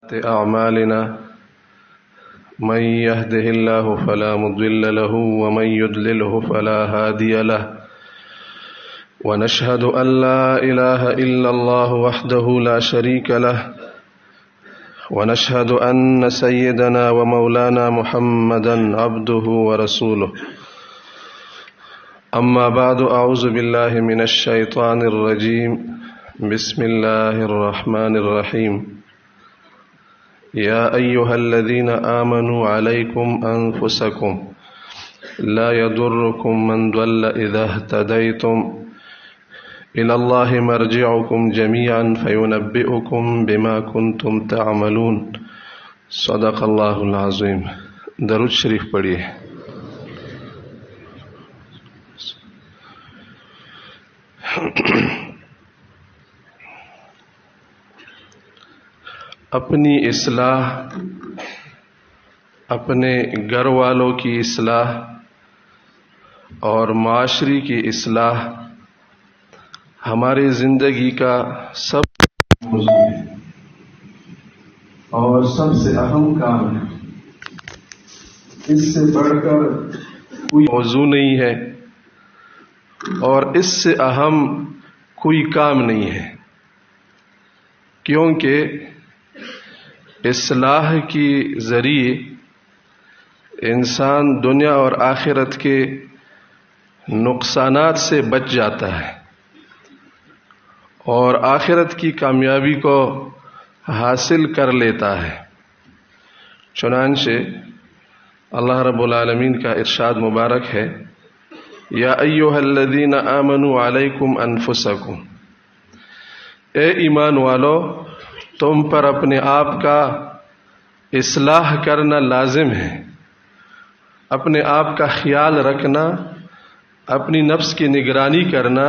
أعمالنا من يهده الله فلا مضل له ومن يضلله فلا هادي له ونشهد أن لا إله إلا الله وحده لا شريك له ونشهد أن سيدنا ومولانا محمدا عبده ورسوله أما بعد أعوذ بالله من الشيطان الرجيم بسم الله الرحمن الرحيم يا أيها الذين آمنوا عليكم أنفسكم لا يضركم من ضل إذا اهتديتم إلى الله مرجعكم جميعا فينبئكم بما كنتم تعملون صدق الله العظيم. درود شریف پڑھیے. اپنی اصلاح، اپنے گھر والوں کی اصلاح اور معاشرے کی اصلاح ہماری زندگی کا سب موضوع ہے اور سب سے اہم کام ہے. اس سے بڑھ کر کوئی موضوع نہیں ہے اور اس سے اہم کوئی کام نہیں ہے، کیونکہ اصلاح کے ذریعے انسان دنیا اور آخرت کے نقصانات سے بچ جاتا ہے اور آخرت کی کامیابی کو حاصل کر لیتا ہے. چنانچہ اللہ رب العالمین کا ارشاد مبارک ہے، یا ایھا الذین آمنوا علیکم انفسکم، اے ایمان والو تم پر اپنے آپ کا اصلاح کرنا لازم ہے، اپنے آپ کا خیال رکھنا، اپنی نفس کی نگرانی کرنا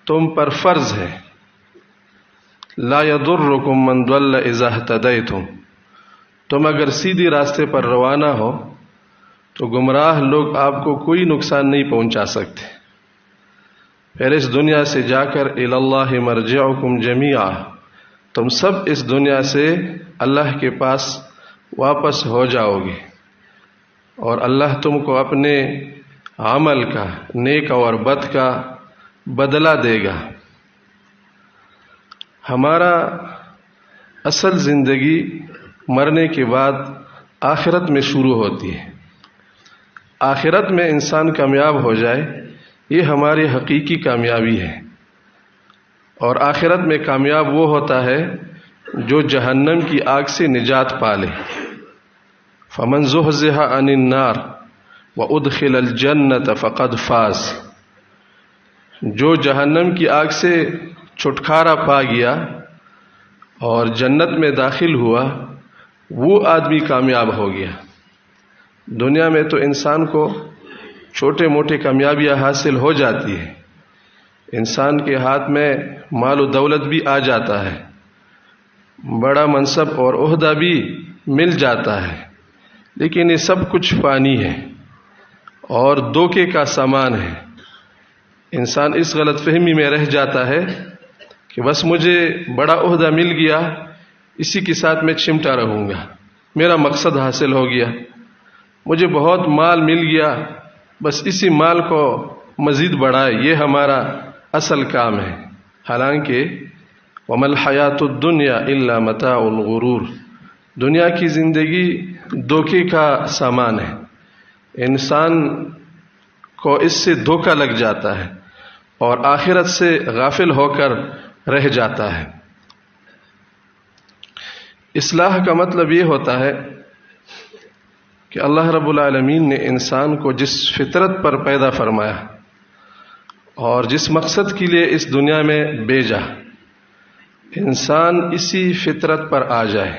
تم پر فرض ہے. لا یضرکم من ضل اذا اہتدیتم، تم اگر سیدھی راستے پر روانہ ہو تو گمراہ لوگ آپ کو کوئی نقصان نہیں پہنچا سکتے. پھر اس دنیا سے جا کر الی اللہ مرجعکم جمیعا، تم سب اس دنیا سے اللہ کے پاس واپس ہو جاؤ گے اور اللہ تم کو اپنے عمل کا، نیک اور بد کا بدلہ دے گا. ہمارا اصل زندگی مرنے کے بعد آخرت میں شروع ہوتی ہے. آخرت میں انسان کامیاب ہو جائے یہ ہماری حقیقی کامیابی ہے، اور آخرت میں کامیاب وہ ہوتا ہے جو جہنم کی آگ سے نجات پا لے. فمن زحزح عن النار وادخل الجنۃ فقد فاز، جو جہنم کی آگ سے چھٹکارا پا گیا اور جنت میں داخل ہوا وہ آدمی کامیاب ہو گیا. دنیا میں تو انسان کو چھوٹے موٹے کامیابیاں حاصل ہو جاتی ہے، انسان کے ہاتھ میں مال و دولت بھی آ جاتا ہے، بڑا منصب اور عہدہ بھی مل جاتا ہے، لیکن یہ سب کچھ فانی ہے اور دھوکے کا سامان ہے. انسان اس غلط فہمی میں رہ جاتا ہے کہ بس مجھے بڑا عہدہ مل گیا، اسی کے ساتھ میں چمٹا رہوں گا، میرا مقصد حاصل ہو گیا، مجھے بہت مال مل گیا، بس اسی مال کو مزید بڑھائے، یہ ہمارا اصل کام ہے. حالانکہ وَمَا الْحَيَاةُ الدُّنْيَا إِلَّا مَتَاعُ الْغُرُورِ، دنیا کی زندگی دھوکے کا سامان ہے، انسان کو اس سے دھوکہ لگ جاتا ہے اور آخرت سے غافل ہو کر رہ جاتا ہے. اصلاح کا مطلب یہ ہوتا ہے کہ اللہ رب العالمین نے انسان کو جس فطرت پر پیدا فرمایا اور جس مقصد کے لیے اس دنیا میں بھیجا، انسان اسی فطرت پر آ جائے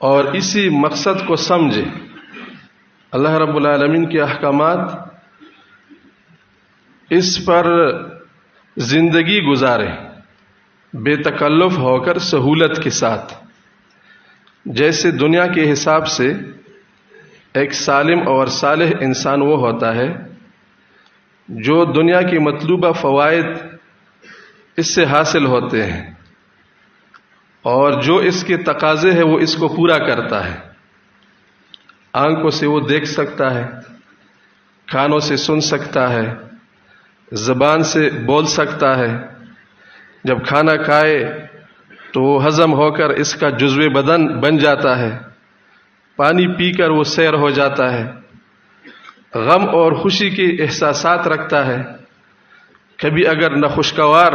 اور اسی مقصد کو سمجھے. اللہ رب العالمین کے احکامات اس پر زندگی گزارے بے تکلف ہو کر سہولت کے ساتھ. جیسے دنیا کے حساب سے ایک سالم اور صالح انسان وہ ہوتا ہے جو دنیا کی مطلوبہ فوائد اس سے حاصل ہوتے ہیں اور جو اس کے تقاضے ہیں وہ اس کو پورا کرتا ہے۔ آنکھوں سے وہ دیکھ سکتا ہے، کانوں سے سن سکتا ہے، زبان سے بول سکتا ہے۔ جب کھانا کھائے تو وہ ہضم ہو کر اس کا جزو بدن بن جاتا ہے، پانی پی کر وہ سیر ہو جاتا ہے، غم اور خوشی کے احساسات رکھتا ہے۔ کبھی اگر ناخوشگوار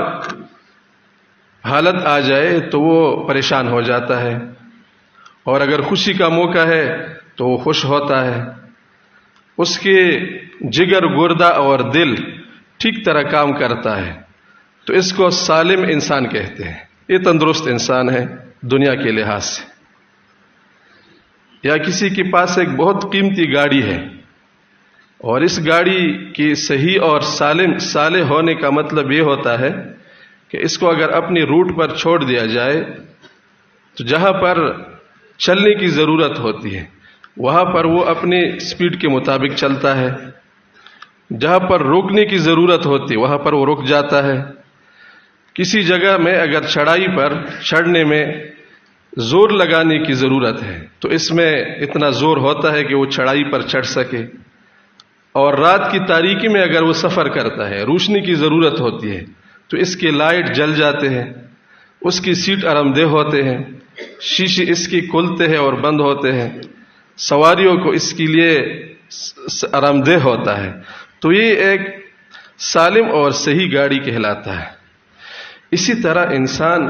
حالت آ جائے تو وہ پریشان ہو جاتا ہے، اور اگر خوشی کا موقع ہے تو وہ خوش ہوتا ہے۔ اس کے جگر، گردہ اور دل ٹھیک طرح کام کرتا ہے، تو اس کو سالم انسان کہتے ہیں۔ یہ تندرست انسان ہے دنیا کے لحاظ سے۔ یا کسی کے پاس ایک بہت قیمتی گاڑی ہے، اور اس گاڑی کی صحیح اور صالح ہونے کا مطلب یہ ہوتا ہے کہ اس کو اگر اپنی روٹ پر چھوڑ دیا جائے تو جہاں پر چلنے کی ضرورت ہوتی ہے وہاں پر وہ اپنی سپیڈ کے مطابق چلتا ہے، جہاں پر روکنے کی ضرورت ہوتی ہے وہاں پر وہ رک جاتا ہے۔ کسی جگہ میں اگر چڑھائی پر چڑھنے میں زور لگانے کی ضرورت ہے تو اس میں اتنا زور ہوتا ہے کہ وہ چڑھائی پر چڑھ سکے، اور رات کی تاریکی میں اگر وہ سفر کرتا ہے، روشنی کی ضرورت ہوتی ہے تو اس کے لائٹ جل جاتے ہیں، اس کی سیٹ آرام دہ ہوتے ہیں، شیشے اس کی کھلتے ہیں اور بند ہوتے ہیں، سواریوں کو اس کے لیے آرام دہ ہوتا ہے۔ تو یہ ایک سالم اور صحیح گاڑی کہلاتا ہے۔ اسی طرح انسان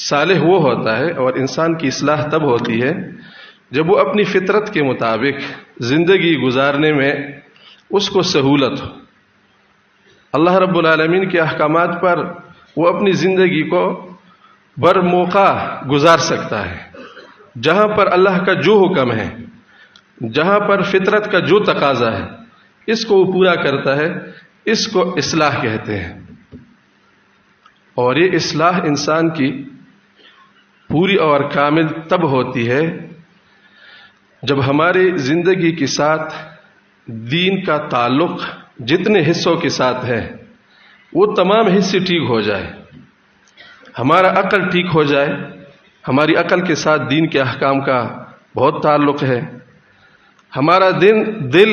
صالح وہ ہوتا ہے، اور انسان کی اصلاح تب ہوتی ہے جب وہ اپنی فطرت کے مطابق زندگی گزارنے میں اس کو سہولت ہو۔ اللہ رب العالمین کے احکامات پر وہ اپنی زندگی کو بر موقع گزار سکتا ہے۔ جہاں پر اللہ کا جو حکم ہے، جہاں پر فطرت کا جو تقاضا ہے، اس کو وہ پورا کرتا ہے۔ اس کو اصلاح کہتے ہیں، اور یہ اصلاح انسان کی پوری اور کامل تب ہوتی ہے جب ہماری زندگی کے ساتھ دین کا تعلق جتنے حصوں کے ساتھ ہے وہ تمام حصے ٹھیک ہو جائے، ہمارا عقل ٹھیک ہو جائے۔ ہماری عقل کے ساتھ دین کے احکام کا بہت تعلق ہے۔ ہمارا دل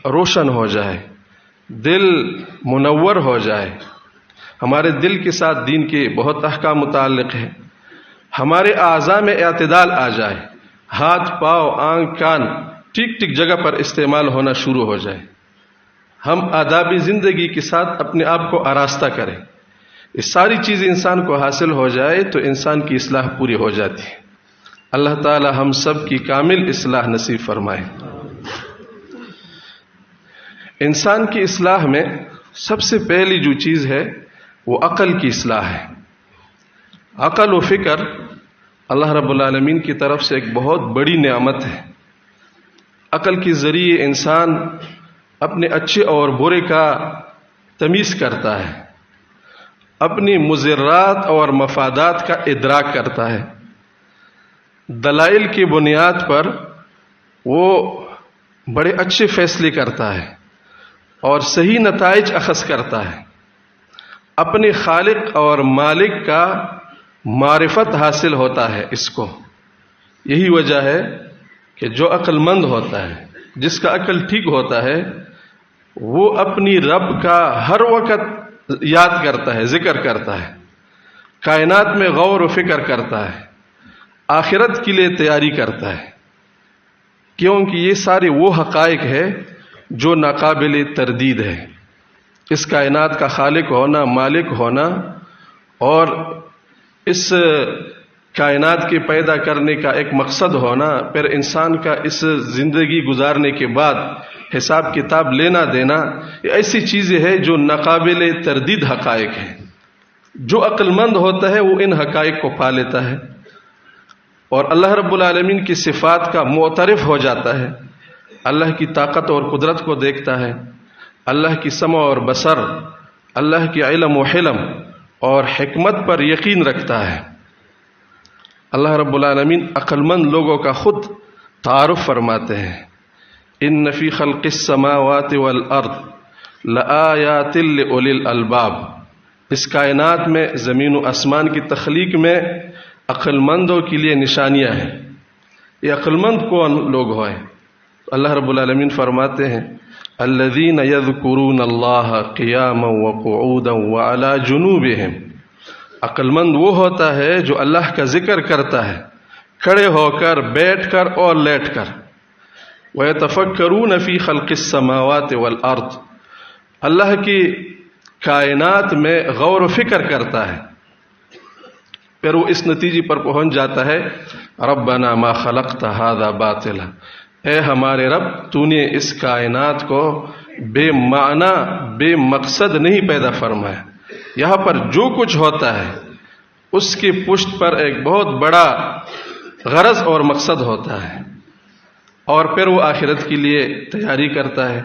روشن ہو جائے، دل منور ہو جائے، ہمارے دل کے ساتھ دین کے بہت احکام متعلق ہے۔ ہمارے اعضاء میں اعتدال آ جائے، ہاتھ، پاؤں، آنکھ، کان ٹھیک ٹھیک جگہ پر استعمال ہونا شروع ہو جائے، ہم آدابی زندگی کے ساتھ اپنے آپ کو آراستہ کریں، یہ ساری چیزیں انسان کو حاصل ہو جائے تو انسان کی اصلاح پوری ہو جاتی ہے۔ اللہ تعالی ہم سب کی کامل اصلاح نصیب فرمائے۔ انسان کی اصلاح میں سب سے پہلی جو چیز ہے وہ عقل کی اصلاح ہے۔ عقل و فکر اللہ رب العالمین کی طرف سے ایک بہت بڑی نعمت ہے۔ عقل کے ذریعے انسان اپنے اچھے اور برے کا تمیز کرتا ہے، اپنی مضرات اور مفادات کا ادراک کرتا ہے، دلائل کی بنیاد پر وہ بڑے اچھے فیصلے کرتا ہے اور صحیح نتائج اخذ کرتا ہے، اپنے خالق اور مالک کا معرفت حاصل ہوتا ہے اس کو۔ یہی وجہ ہے کہ جو عقل مند ہوتا ہے، جس کا عقل ٹھیک ہوتا ہے، وہ اپنی رب کا ہر وقت یاد کرتا ہے، ذکر کرتا ہے، کائنات میں غور و فکر کرتا ہے، آخرت کے لیے تیاری کرتا ہے، کیونکہ یہ سارے وہ حقائق ہے جو ناقابل تردید ہے۔ اس کائنات کا خالق ہونا، مالک ہونا، اور اس کائنات کے پیدا کرنے کا ایک مقصد ہونا، پھر انسان کا اس زندگی گزارنے کے بعد حساب کتاب لینا دینا، یہ ایسی چیزیں ہیں جو ناقابل تردید حقائق ہیں۔ جو عقل مند ہوتا ہے وہ ان حقائق کو پا لیتا ہے اور اللہ رب العالمین کی صفات کا معترف ہو جاتا ہے، اللہ کی طاقت اور قدرت کو دیکھتا ہے، اللہ کی سمع اور بصر، اللہ کی علم و حلم اور حکمت پر یقین رکھتا ہے۔ اللہ رب العالمین عقل مند لوگوں کا خود تعارف فرماتے ہیں، ان فی خلق السماوات والارض لآیات لأولی الالباب۔ اس کائنات میں، زمین و آسمان کی تخلیق میں عقل مندوں کے لیے نشانیاں ہیں. یہ عقل مند کون لوگ ہیں؟ اللہ رب العالمین فرماتے ہیں الذین یذکرون اللہ قیاما وقعودا وعلی جنوبہم. عقل مند وہ ہوتا ہے جو اللہ کا ذکر کرتا ہے کھڑے ہو کر، بیٹھ کر اور لیٹ کر. وَيَتَفَكَّرُونَ فِي خَلْقِ السَّمَاوَاتِ وَالْأَرْضِ. اللہ کی کائنات میں غور و فکر کرتا ہے، پھر وہ اس نتیجے پر پہنچ جاتا ہے ربنا ما خلقت هذا باطلا. اے ہمارے رب، تو نے اس کائنات کو بے معنی بے مقصد نہیں پیدا فرمایا. یہاں پر جو کچھ ہوتا ہے اس کی پشت پر ایک بہت بڑا غرض اور مقصد ہوتا ہے، اور پھر وہ آخرت کے لیے تیاری کرتا ہے.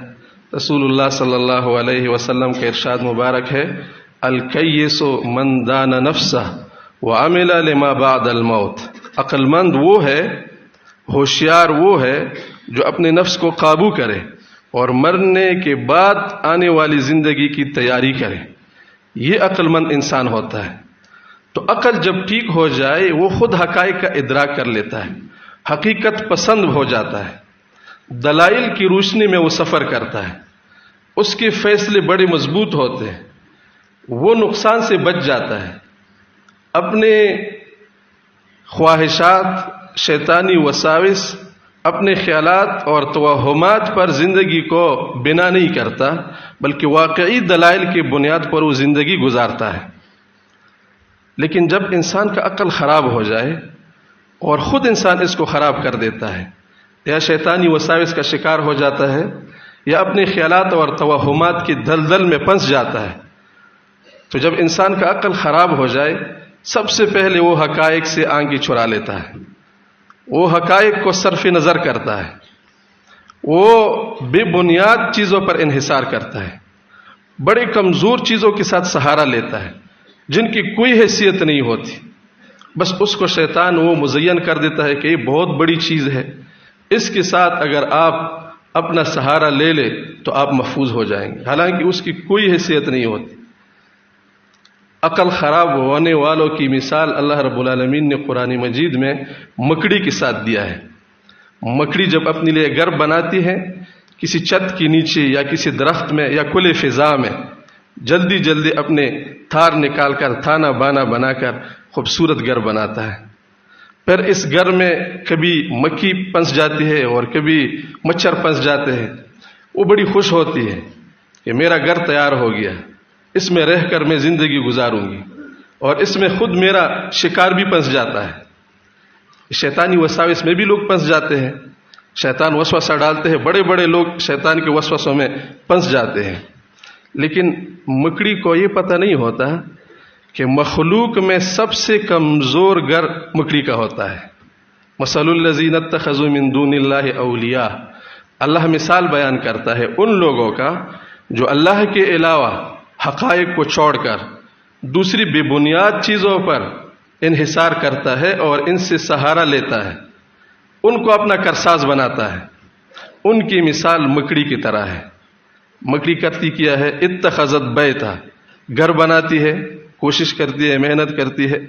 رسول اللہ صلی اللہ علیہ وسلم کا ارشاد مبارک ہے الکیس من دان نفسہ وعمل لما بعد الموت. عقل مند وہ ہے، ہوشیار وہ ہے جو اپنے نفس کو قابو کرے اور مرنے کے بعد آنے والی زندگی کی تیاری کرے. یہ عقل مند انسان ہوتا ہے. تو عقل جب ٹھیک ہو جائے وہ خود حقائق کا ادراک کر لیتا ہے، حقیقت پسند ہو جاتا ہے، دلائل کی روشنی میں وہ سفر کرتا ہے، اس کے فیصلے بڑے مضبوط ہوتے ہیں، وہ نقصان سے بچ جاتا ہے، اپنے خواہشات، شیطانی وساوس، اپنے خیالات اور توہمات پر زندگی کو بنا نہیں کرتا، بلکہ واقعی دلائل کی بنیاد پر وہ زندگی گزارتا ہے. لیکن جب انسان کا عقل خراب ہو جائے اور خود انسان اس کو خراب کر دیتا ہے، یا شیطانی وساوس کا شکار ہو جاتا ہے، یا اپنے خیالات اور توہمات کی دلدل میں پھنس جاتا ہے، تو جب انسان کا عقل خراب ہو جائے سب سے پہلے وہ حقائق سے آنکھیں چھڑا لیتا ہے، وہ حقائق کو صرف نظر کرتا ہے، وہ بے بنیاد چیزوں پر انحصار کرتا ہے، بڑے کمزور چیزوں کے ساتھ سہارا لیتا ہے جن کی کوئی حیثیت نہیں ہوتی. بس اس کو شیطان وہ مزین کر دیتا ہے کہ یہ بہت بڑی چیز ہے، اس کے ساتھ اگر آپ اپنا سہارا لے لے تو آپ محفوظ ہو جائیں گے، حالانکہ اس کی کوئی حیثیت نہیں ہوتی. عقل خراب ہونے والوں کی مثال اللہ رب العالمین نے قرآن مجید میں مکڑی کے ساتھ دیا ہے. مکڑی جب اپنے لیے گھر بناتی ہے کسی چھت کے نیچے یا کسی درخت میں یا کھلے فضا میں، جلدی جلدی اپنے تھار نکال کر تھانہ بانا بنا کر خوبصورت گھر بناتا ہے. پھر اس گھر میں کبھی مکھی پنس جاتی ہے اور کبھی مچھر پنس جاتے ہیں، وہ بڑی خوش ہوتی ہے کہ میرا گھر تیار ہو گیا، اس میں رہ کر میں زندگی گزاروں گی، اور اس میں خود میرا شکار بھی پنس جاتا ہے. شیطانی وساوس میں بھی لوگ پنس جاتے ہیں، شیطان وسوسہ ڈالتے ہیں، بڑے بڑے لوگ شیطان کے وسوسوں میں پنس جاتے ہیں. لیکن مکڑی کو یہ پتہ نہیں ہوتا کہ مخلوق میں سب سے کمزور گھر مکڑی کا ہوتا ہے. مثل الذین اتخذوا من دون اللہ اولیاء. اللہ مثال بیان کرتا ہے ان لوگوں کا جو اللہ کے علاوہ حقائق کو چھوڑ کر دوسری بے بنیاد چیزوں پر انحصار کرتا ہے اور ان سے سہارا لیتا ہے، ان کو اپنا کارساز بناتا ہے. ان کی مثال مکڑی کی طرح ہے. مکڑی کرتی کیا ہے؟ اتخذت بیتا، گھر بناتی ہے، کوشش کرتی ہے، محنت کرتی ہے،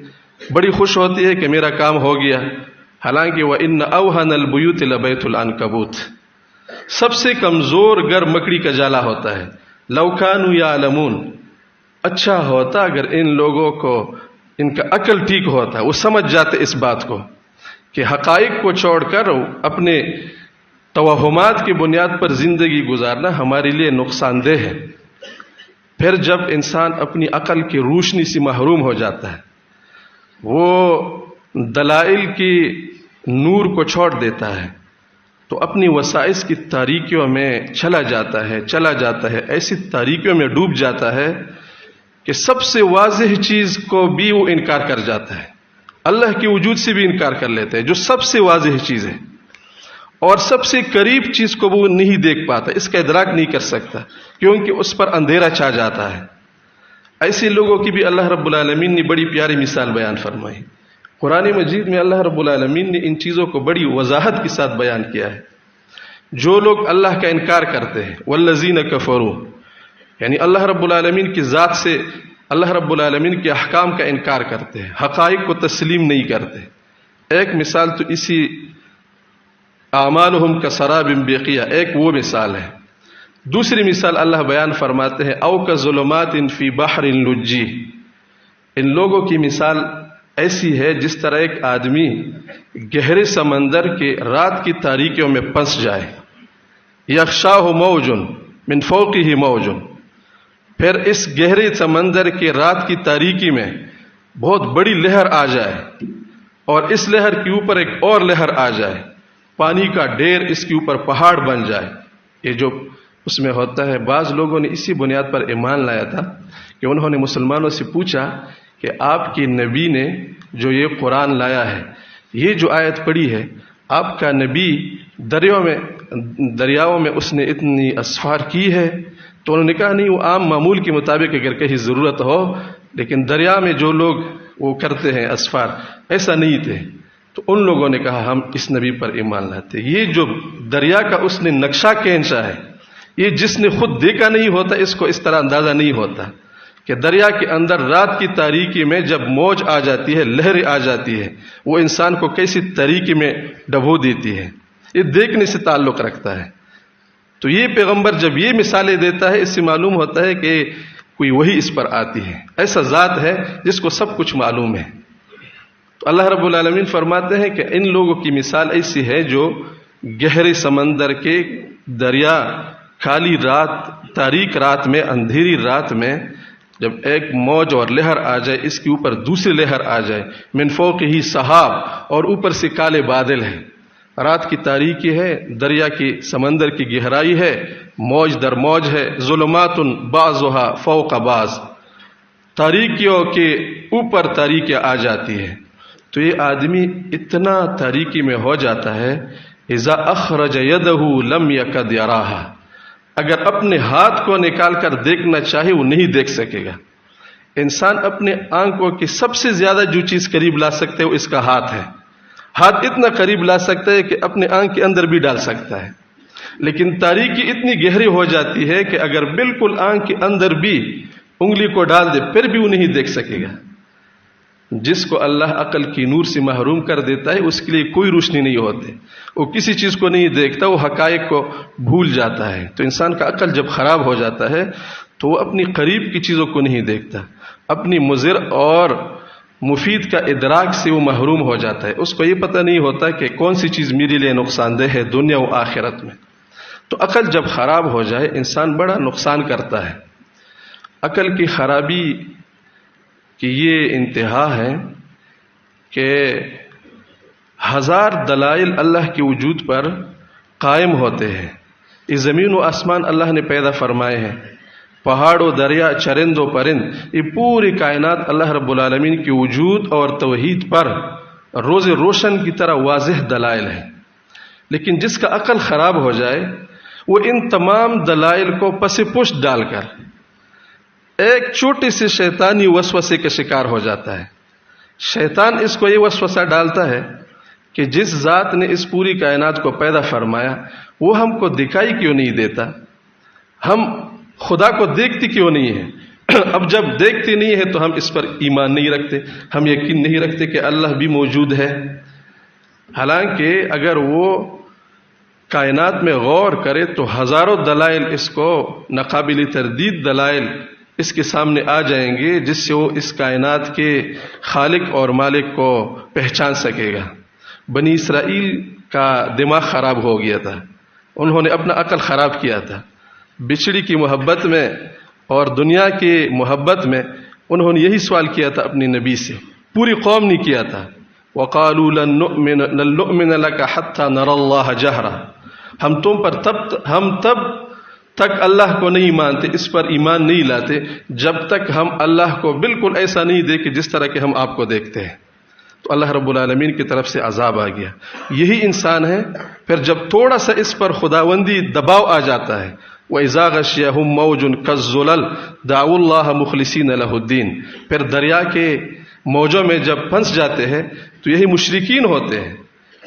بڑی خوش ہوتی ہے کہ میرا کام ہو گیا، حالانکہ وَإِنَّ أَوْهَنَ الْبُيُوتِ لَبَيْتُ الْعَنْكَبُوتِ. سب سے کمزور گھر مکڑی کا جالا ہوتا ہے. لَوْ كَانُوا يَعْلَمُونَ. اچھا ہوتا اگر ان لوگوں کو ان کا عقل ٹھیک ہوتا، وہ سمجھ جاتے اس بات کو کہ حقائق کو چھوڑ کر اپنے توہمات کی بنیاد پر زندگی گزارنا ہمارے لیے نقصان دہ ہے. پھر جب انسان اپنی عقل کی روشنی سے محروم ہو جاتا ہے، وہ دلائل کی نور کو چھوڑ دیتا ہے، تو اپنی وسائس کی تاریکیوں میں چلا جاتا ہے، ایسی تاریکیوں میں ڈوب جاتا ہے کہ سب سے واضح چیز کو بھی وہ انکار کر جاتا ہے، اللہ کے وجود سے بھی انکار کر لیتا ہے جو سب سے واضح چیز ہے، اور سب سے قریب چیز کو وہ نہیں دیکھ پاتا، اس کا ادراک نہیں کر سکتا کیونکہ اس پر اندھیرا چھا جاتا ہے. ایسے لوگوں کی بھی اللہ رب العالمین نے بڑی پیاری مثال بیان فرمائی. قرآن مجید میں اللہ رب العالمین نے ان چیزوں کو بڑی وضاحت کے ساتھ بیان کیا ہے. جو لوگ اللہ کا انکار کرتے ہیں، والذین کفروا، یعنی اللہ رب العالمین کی ذات سے اللہ رب العالمین کے احکام کا انکار کرتے ہیں، حقائق کو تسلیم نہیں کرتے۔ ایک مثال تو اسی اعمالہم کسراب بقیع، ایک وہ مثال ہے۔ دوسری مثال اللہ بیان فرماتے ہیں او کظلمات فی بحر لجی، ان لوگوں کی مثال ایسی ہے جس طرح ایک آدمی گہرے سمندر کے رات کی تاریکیوں میں پھنس جائے، یغشاہ موج من فوقہ موج، پھر اس گہرے سمندر کے رات کی تاریکی میں بہت بڑی لہر آ جائے اور اس لہر کے اوپر ایک اور لہر آ جائے، پانی کا ڈھیر اس کے اوپر پہاڑ بن جائے۔ یہ جو اس میں ہوتا ہے، بعض لوگوں نے اسی بنیاد پر ایمان لایا تھا کہ انہوں نے مسلمانوں سے پوچھا کہ آپ کے نبی نے جو یہ قرآن لایا ہے، یہ جو آیت پڑھی ہے، آپ کا نبی دریاؤں میں اس نے اتنی اسفار کی ہے؟ تو انہوں نے کہا نہیں، وہ عام معمول کے مطابق اگر کہیں ضرورت ہو، لیکن دریا میں جو لوگ وہ کرتے ہیں اسفار، ایسا نہیں تھے۔ تو ان لوگوں نے کہا ہم اس نبی پر ایمان لاتے۔ یہ جو دریا کا اس نے نقشہ کھینچا ہے، یہ جس نے خود دیکھا نہیں ہوتا اس کو اس طرح اندازہ نہیں ہوتا کہ دریا کے اندر رات کی تاریکی میں جب موج آ جاتی ہے، لہریں آ جاتی ہے، وہ انسان کو کیسی تاریکی میں ڈبو دیتی ہے۔ یہ دیکھنے سے تعلق رکھتا ہے۔ تو یہ پیغمبر جب یہ مثالیں دیتا ہے، اس سے معلوم ہوتا ہے کہ کوئی وحی اس پر آتی ہے، ایسا ذات ہے جس کو سب کچھ معلوم ہے۔ تو اللہ رب العالمین فرماتے ہیں کہ ان لوگوں کی مثال ایسی ہے جو گہرے سمندر کے دریا، کالی رات، تاریک رات میں، اندھیری رات میں جب ایک موج اور لہر آ جائے، اس کے اوپر دوسری لہر آ جائے، من فوقہ سحاب، اور اوپر سے کالے بادل ہیں، رات کی تاریکی ہے، دریا کی سمندر کی گہرائی ہے، موج در موج ہے، ظلمات بعضھا فوق بعض، تاریکیوں کے اوپر تاریکیاں آ جاتی ہے۔ تو یہ آدمی اتنا تاریکی میں ہو جاتا ہے، اذا اخرج یدہ لم یکد یراہا، اگر اپنے ہاتھ کو نکال کر دیکھنا چاہے وہ نہیں دیکھ سکے گا۔ انسان اپنے آنکھوں کی سب سے زیادہ جو چیز قریب لا سکتے وہ اس کا ہاتھ ہے۔ ہاتھ اتنا قریب لا سکتا ہے کہ اپنے آنکھ کے اندر بھی ڈال سکتا ہے، لیکن تاریکی اتنی گہری ہو جاتی ہے کہ اگر بالکل آنکھ کے اندر بھی انگلی کو ڈال دے پھر بھی وہ نہیں دیکھ سکے گا۔ جس کو اللہ عقل کی نور سے محروم کر دیتا ہے اس کے لیے کوئی روشنی نہیں ہوتی، وہ کسی چیز کو نہیں دیکھتا، وہ حقائق کو بھول جاتا ہے۔ تو انسان کا عقل جب خراب ہو جاتا ہے تو وہ اپنی قریب کی چیزوں کو نہیں دیکھتا، اپنی مضر اور مفید کا ادراک سے وہ محروم ہو جاتا ہے۔ اس کو یہ پتہ نہیں ہوتا کہ کون سی چیز میرے لیے نقصان دہ ہے دنیا و آخرت میں۔ تو عقل جب خراب ہو جائے انسان بڑا نقصان کرتا ہے۔ عقل کی خرابی کی یہ انتہا ہے کہ ہزار دلائل اللہ کے وجود پر قائم ہوتے ہیں۔ یہ زمین و آسمان اللہ نے پیدا فرمائے ہیں، پہاڑ و دریا، چرند و پرند، یہ پوری کائنات اللہ رب العالمین کے وجود اور توحید پر روز روشن کی طرح واضح دلائل ہیں۔ لیکن جس کا عقل خراب ہو جائے وہ ان تمام دلائل کو پس پشت ڈال کر ایک چھوٹی سی شیطانی وسوسے کا شکار ہو جاتا ہے۔ شیطان اس کو یہ وسوسہ ڈالتا ہے کہ جس ذات نے اس پوری کائنات کو پیدا فرمایا وہ ہم کو دکھائی کیوں نہیں دیتا، ہم خدا کو دیکھتی کیوں نہیں ہے؟ اب جب دیکھتی نہیں ہے تو ہم اس پر ایمان نہیں رکھتے، ہم یقین نہیں رکھتے کہ اللہ بھی موجود ہے۔ حالانکہ اگر وہ کائنات میں غور کرے تو ہزاروں دلائل اس کو ناقابل تردید دلائل اس کے سامنے آ جائیں گے جس سے وہ اس کائنات کے خالق اور مالک کو پہچان سکے گا۔ بنی اسرائیل کا دماغ خراب ہو گیا تھا، انہوں نے اپنا عقل خراب کیا تھا، بچڑی کی محبت میں اور دنیا کی محبت میں انہوں نے یہی سوال کیا تھا اپنی نبی سے، پوری قوم نے کیا تھا۔ وَقَالُوا لَن نُؤْمِنَ لَكَ حَتَّى نَرَى اللَّهَ جَهْرًا، ہم تم پر ہم تب تک اللہ کو نہیں مانتے، اس پر ایمان نہیں لاتے جب تک ہم اللہ کو بالکل ایسا نہیں دیکھیں جس طرح کہ ہم آپ کو دیکھتے ہیں۔ تو اللہ رب العالمین کی طرف سے عذاب آ گیا۔ یہی انسان ہے، پھر جب تھوڑا سا اس پر خداوندی دباؤ آ جاتا ہے، وَإِذَا غَشِيَهُم مَّوْجٌ كَالظُّلَلِ دَعَوُا اللَّهَ مُخْلِصِينَ لَهُ الدِّينَ، پھر دریا کے موجوں میں جب پھنس جاتے ہیں تو یہی مشرکین ہوتے ہیں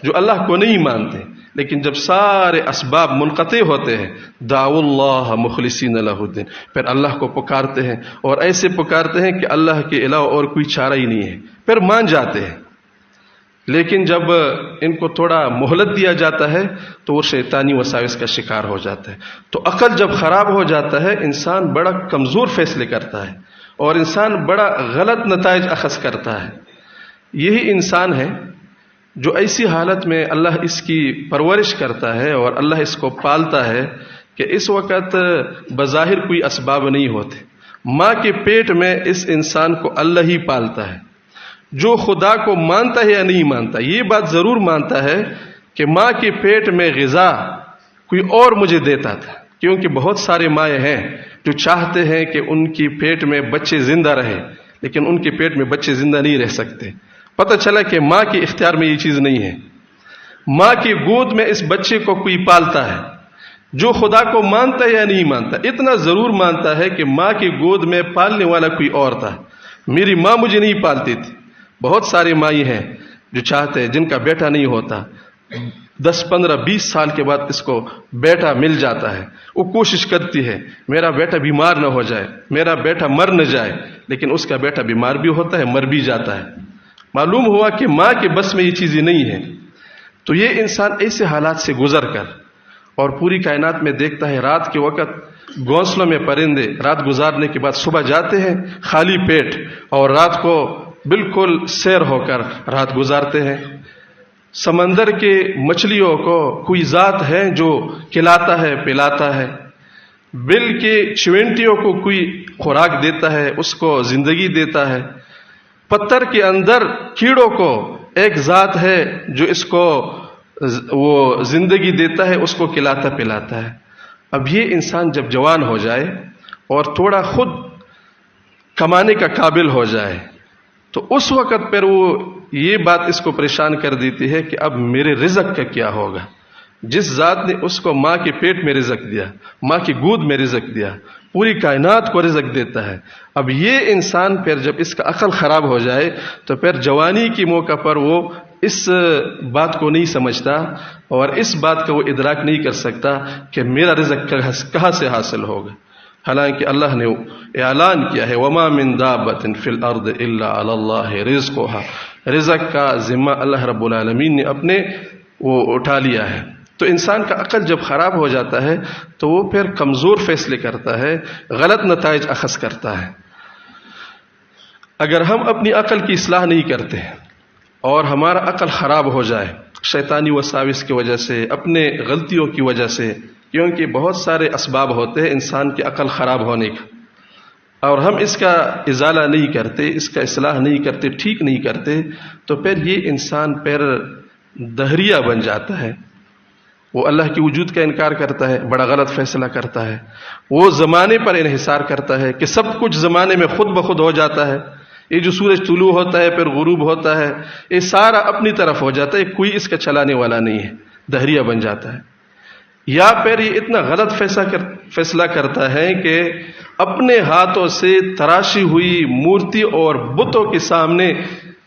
جو اللہ کو نہیں مانتے، لیکن جب سارے اسباب منقطع ہوتے ہیں دعوا اللہ مخلصین لہ الدین، پھر اللہ کو پکارتے ہیں اور ایسے پکارتے ہیں کہ اللہ کے علاوہ اور کوئی چارہ ہی نہیں ہے، پھر مان جاتے ہیں۔ لیکن جب ان کو تھوڑا مہلت دیا جاتا ہے تو وہ شیطانی وساوس کا شکار ہو جاتا ہے۔ تو عقل جب خراب ہو جاتا ہے انسان بڑا کمزور فیصلے کرتا ہے اور انسان بڑا غلط نتائج اخذ کرتا ہے۔ یہی انسان ہے جو ایسی حالت میں اللہ اس کی پرورش کرتا ہے اور اللہ اس کو پالتا ہے کہ اس وقت بظاہر کوئی اسباب نہیں ہوتے، ماں کے پیٹ میں اس انسان کو اللہ ہی پالتا ہے۔ جو خدا کو مانتا ہے یا نہیں مانتا، یہ بات ضرور مانتا ہے کہ ماں کے پیٹ میں غذا کوئی اور مجھے دیتا تھا، کیونکہ بہت سارے مائیں ہیں جو چاہتے ہیں کہ ان کی پیٹ میں بچے زندہ رہیں، لیکن ان کے پیٹ میں بچے زندہ نہیں رہ سکتے۔ پتہ چلا کہ ماں کے اختیار میں یہ چیز نہیں ہے، ماں کی گود میں اس بچے کو کوئی پالتا ہے۔ جو خدا کو مانتا ہے یا نہیں مانتا، اتنا ضرور مانتا ہے کہ ماں کی گود میں پالنے والا کوئی اور تھا، میری ماں مجھے نہیں پالتی تھی۔ بہت سارے مائی ہیں جو چاہتے ہیں، جن کا بیٹا نہیں ہوتا، 10 15 20 سال کے بعد اس کو بیٹا مل جاتا ہے، وہ کوشش کرتی ہے میرا بیٹا بیمار نہ ہو جائے، میرا بیٹا مر نہ جائے، لیکن اس کا بیٹا بیمار بھی ہوتا ہے، مر بھی جاتا ہے۔ معلوم ہوا کہ ماں کے بس میں یہ چیزیں نہیں ہیں۔ تو یہ انسان ایسے حالات سے گزر کر اور پوری کائنات میں دیکھتا ہے، رات کے وقت گھونسلوں میں پرندے رات گزارنے کے بعد صبح جاتے ہیں خالی پیٹ اور رات کو بالکل سیر ہو کر رات گزارتے ہیں۔ سمندر کے مچھلیوں کو کوئی ذات ہے جو کھلاتا ہے پلاتا ہے، بل کے چیونٹیوں کو کوئی خوراک دیتا ہے، اس کو زندگی دیتا ہے، پتھر کے اندر کیڑوں کو ایک ذات ہے جو اس کو وہ زندگی دیتا ہے، اس کو کھلاتا پلاتا ہے۔ اب یہ انسان جب جوان ہو جائے اور تھوڑا خود کمانے کا قابل ہو جائے تو اس وقت پر وہ یہ بات اس کو پریشان کر دیتی ہے کہ اب میرے رزق کا کیا ہوگا۔ جس ذات نے اس کو ماں کے پیٹ میں رزق دیا، ماں کی گود میں رزق دیا، پوری کائنات کو رزق دیتا ہے، اب یہ انسان پھر جب اس کا عقل خراب ہو جائے تو پھر جوانی کے موقع پر وہ اس بات کو نہیں سمجھتا اور اس بات کا وہ ادراک نہیں کر سکتا کہ میرا رزق کہاں سے حاصل ہوگا۔ حالانکہ اللہ نے اعلان کیا ہے وَمَا مِن دَابَّةٍ فِي الْأَرْضِ إِلَّا عَلَى اللَّهِ رِزْقُهَا، رزق کا ذمہ اللہ رب العالمین نے اپنے وہ اٹھا لیا ہے۔ تو انسان کا عقل جب خراب ہو جاتا ہے تو وہ پھر کمزور فیصلے کرتا ہے، غلط نتائج اخذ کرتا ہے۔ اگر ہم اپنی عقل کی اصلاح نہیں کرتے اور ہمارا عقل خراب ہو جائے شیطانی وساوس کی وجہ سے، اپنے غلطیوں کی وجہ سے، کیونکہ بہت سارے اسباب ہوتے ہیں انسان کی عقل خراب ہونے کا، اور ہم اس کا ازالہ نہیں کرتے، اس کا اصلاح نہیں کرتے، ٹھیک نہیں کرتے، تو پھر یہ انسان پھر دہریہ بن جاتا ہے۔ وہ اللہ کی وجود کا انکار کرتا ہے، بڑا غلط فیصلہ کرتا ہے، وہ زمانے پر انحصار کرتا ہے کہ سب کچھ زمانے میں خود بخود ہو جاتا ہے، یہ جو سورج طلوع ہوتا ہے پھر غروب ہوتا ہے یہ سارا اپنی طرف ہو جاتا ہے، کوئی اس کا چلانے والا نہیں ہے، دہریہ بن جاتا ہے۔ یا پھر یہ اتنا غلط فیصلہ کرتا ہے کہ اپنے ہاتھوں سے تراشی ہوئی مورتی اور بتوں کے سامنے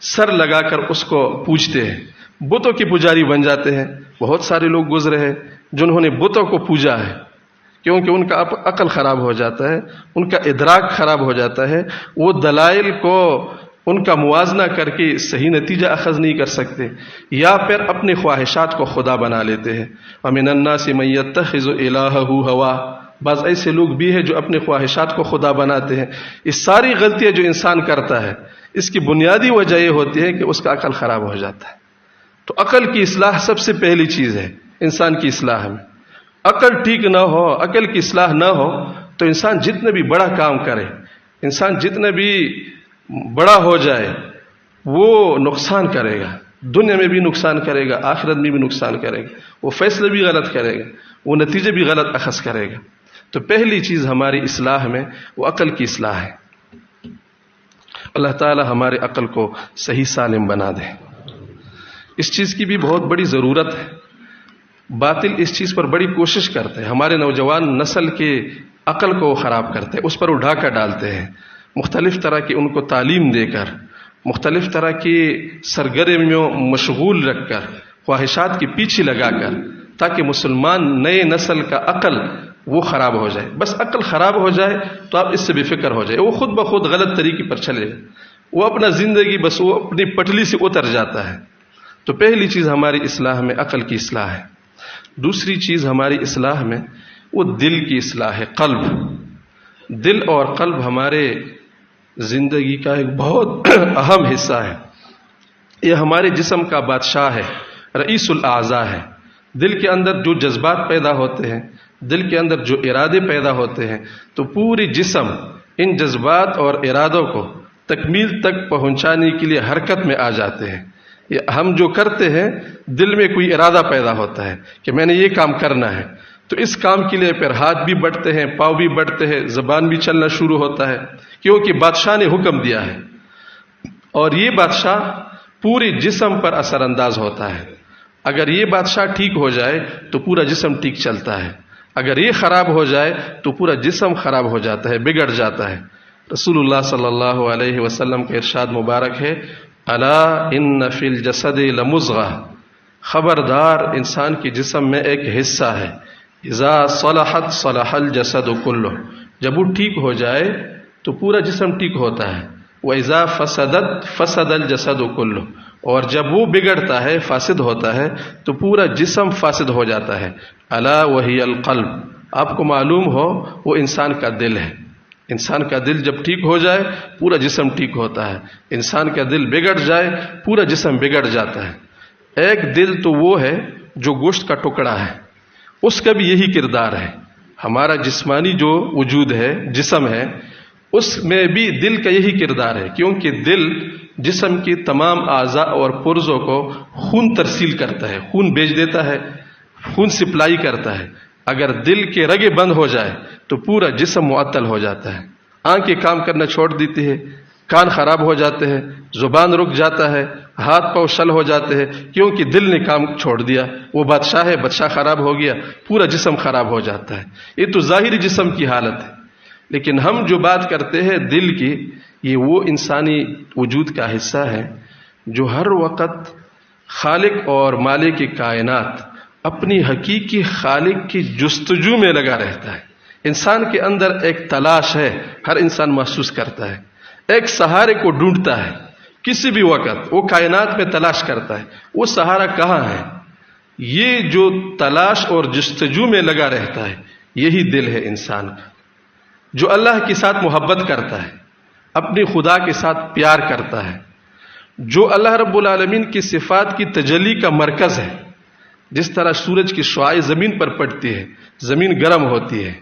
سر لگا کر اس کو پوجتے ہیں، بتوں کے پجاری بن جاتے ہیں۔ بہت سارے لوگ گزرے ہیں جنہوں نے بتوں کو پوجا ہے، کیونکہ ان کا عقل خراب ہو جاتا ہے، ان کا ادراک خراب ہو جاتا ہے، وہ دلائل کو ان کا موازنہ کر کے صحیح نتیجہ اخذ نہیں کر سکتے، یا پھر اپنے خواہشات کو خدا بنا لیتے ہیں۔ وَمِنَ النَّاسِ مَن يَتَّخِذُ إِلَٰهَهُ هَوَاهُ، بعض ایسے لوگ بھی ہیں جو اپنے خواہشات کو خدا بناتے ہیں۔ یہ ساری غلطیاں جو انسان کرتا ہے اس کی بنیادی وجہ یہ ہوتی ہے کہ اس کا عقل خراب ہو جاتا ہے۔ تو عقل کی اصلاح سب سے پہلی چیز ہے انسان کی اصلاح میں۔ عقل ٹھیک نہ ہو، عقل کی اصلاح نہ ہو تو انسان جتنے بھی بڑا کام کرے، انسان جتنے بھی بڑا ہو جائے وہ نقصان کرے گا، دنیا میں بھی نقصان کرے گا، آخرت میں بھی نقصان کرے گا، وہ فیصلے بھی غلط کرے گا، وہ نتیجے بھی غلط اخذ کرے گا۔ تو پہلی چیز ہماری اصلاح میں وہ عقل کی اصلاح ہے۔ اللہ تعالی ہمارے عقل کو صحیح سالم بنا دے۔ اس چیز کی بھی بہت بڑی ضرورت ہے۔ باطل اس چیز پر بڑی کوشش کرتے ہیں، ہمارے نوجوان نسل کے عقل کو خراب کرتے ہیں، اس پر وہ ڈھاکہ ڈالتے ہیں، مختلف طرح کی ان کو تعلیم دے کر، مختلف طرح کی سرگرمیوں مشغول رکھ کر، خواہشات کے پیچھے لگا کر تاکہ مسلمان نئے نسل کا عقل وہ خراب ہو جائے. بس عقل خراب ہو جائے تو آپ اس سے بے فکر ہو جائے، وہ خود بخود غلط طریقے پر چلے جائے، وہ اپنا زندگی بس وہ اپنی پٹلی سے اتر جاتا ہے. تو پہلی چیز ہماری اصلاح میں عقل کی اصلاح ہے. دوسری چیز ہماری اصلاح میں وہ دل کی اصلاح ہے، قلب. دل اور قلب ہمارے زندگی کا ایک بہت اہم حصہ ہے. یہ ہمارے جسم کا بادشاہ ہے، رئیس الاعضاء ہے. دل کے اندر جو جذبات پیدا ہوتے ہیں، دل کے اندر جو ارادے پیدا ہوتے ہیں، تو پوری جسم ان جذبات اور ارادوں کو تکمیل تک پہنچانے کے لیے حرکت میں آ جاتے ہیں. ہم جو کرتے ہیں دل میں کوئی ارادہ پیدا ہوتا ہے کہ میں نے یہ کام کرنا ہے، تو اس کام کے لیے پھر ہاتھ بھی بڑھتے ہیں، پاؤں بھی بڑھتے ہیں، زبان بھی چلنا شروع ہوتا ہے، کیونکہ بادشاہ نے حکم دیا ہے. اور یہ بادشاہ پورے جسم پر اثر انداز ہوتا ہے. اگر یہ بادشاہ ٹھیک ہو جائے تو پورا جسم ٹھیک چلتا ہے، اگر یہ خراب ہو جائے تو پورا جسم خراب ہو جاتا ہے، بگڑ جاتا ہے. رسول اللہ صلی اللہ علیہ وسلم کا ارشاد مبارک ہے، الا ان فی الجسد لمضغہ، خبردار انسان کے جسم میں ایک حصہ ہے، اذا صلحت صلح الجسد کلہ، جب وہ ٹھیک ہو جائے تو پورا جسم ٹھیک ہوتا ہے. وَإِذَا فَسَدَتْ فَسَدَ الْجَسَدُ كُلُّهُ، اور جب وہ بگڑتا ہے، فاسد ہوتا ہے، تو پورا جسم فاسد ہو جاتا ہے. الا وہی القلب، آپ کو معلوم ہو وہ انسان کا دل ہے. انسان کا دل جب ٹھیک ہو جائے پورا جسم ٹھیک ہوتا ہے. انسان کا دل بگڑ جائے پورا جسم بگڑ جاتا ہے. ایک دل تو وہ ہے جو گوشت کا ٹکڑا ہے، اس کا بھی یہی کردار ہے. ہمارا جسمانی جو وجود ہے، جسم ہے، اس میں بھی دل کا یہی کردار ہے، کیونکہ دل جسم کی تمام اعضاء اور پرزوں کو خون ترسیل کرتا ہے، خون بھیج دیتا ہے، خون سپلائی کرتا ہے. اگر دل کے رگیں بند ہو جائے تو پورا جسم معطل ہو جاتا ہے. آنکھیں کام کرنا چھوڑ دیتی ہے، کان خراب ہو جاتے ہیں، زبان رک جاتا ہے، ہاتھ پاؤں شل ہو جاتے ہیں، کیونکہ دل نے کام چھوڑ دیا. وہ بادشاہ ہے، بادشاہ خراب ہو گیا، پورا جسم خراب ہو جاتا ہے. یہ تو ظاہری جسم کی حالت ہے. لیکن ہم جو بات کرتے ہیں دل کی، یہ وہ انسانی وجود کا حصہ ہے جو ہر وقت خالق اور مالک کائنات، اپنی حقیقی خالق کی جستجو میں لگا رہتا ہے. انسان کے اندر ایک تلاش ہے، ہر انسان محسوس کرتا ہے، ایک سہارے کو ڈھونڈتا ہے. کسی بھی وقت وہ کائنات میں تلاش کرتا ہے، وہ سہارا کہاں ہے. یہ جو تلاش اور جستجو میں لگا رہتا ہے، یہی دل ہے انسان کا، جو اللہ کے ساتھ محبت کرتا ہے، اپنی خدا کے ساتھ پیار کرتا ہے، جو اللہ رب العالمین کی صفات کی تجلی کا مرکز ہے. جس طرح سورج کی شعاع زمین پر پڑتی ہے، زمین گرم ہوتی ہے،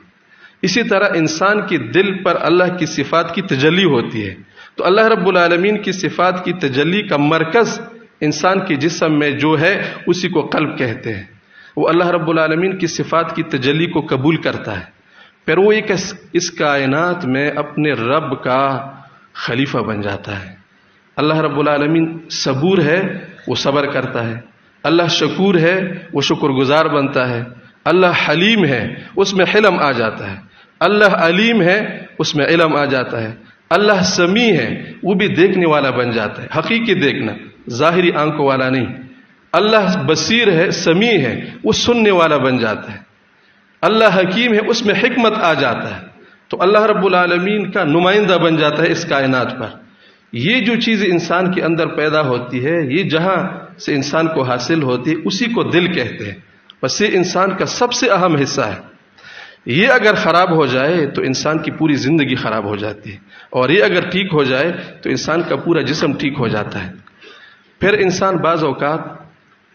اسی طرح انسان کے دل پر اللہ کی صفات کی تجلی ہوتی ہے. تو اللہ رب العالمین کی صفات کی تجلی کا مرکز انسان کے جسم میں جو ہے اسی کو قلب کہتے ہیں. وہ اللہ رب العالمین کی صفات کی تجلی کو قبول کرتا ہے، پھر وہ ایک اس کائنات میں اپنے رب کا خلیفہ بن جاتا ہے. اللہ رب العالمین صبور ہے، وہ صبر کرتا ہے. اللہ شکور ہے، وہ شکر گزار بنتا ہے. اللہ حلیم ہے، اس میں حلم آ جاتا ہے. اللہ علیم ہے، اس میں علم آ جاتا ہے. اللہ سمیع ہے، وہ بھی دیکھنے والا بن جاتا ہے، حقیقی دیکھنا، ظاہری آنکھوں والا نہیں. اللہ بصیر ہے، سمیع ہے، وہ سننے والا بن جاتا ہے. اللہ حکیم ہے، اس میں حکمت آ جاتا ہے. تو اللہ رب العالمین کا نمائندہ بن جاتا ہے اس کائنات پر. یہ جو چیز انسان کے اندر پیدا ہوتی ہے، یہ جہاں سے انسان کو حاصل ہوتی ہے اسی کو دل کہتے ہیں. بس یہ انسان کا سب سے اہم حصہ ہے. یہ اگر خراب ہو جائے تو انسان کی پوری زندگی خراب ہو جاتی ہے، اور یہ اگر ٹھیک ہو جائے تو انسان کا پورا جسم ٹھیک ہو جاتا ہے. پھر انسان بعض اوقات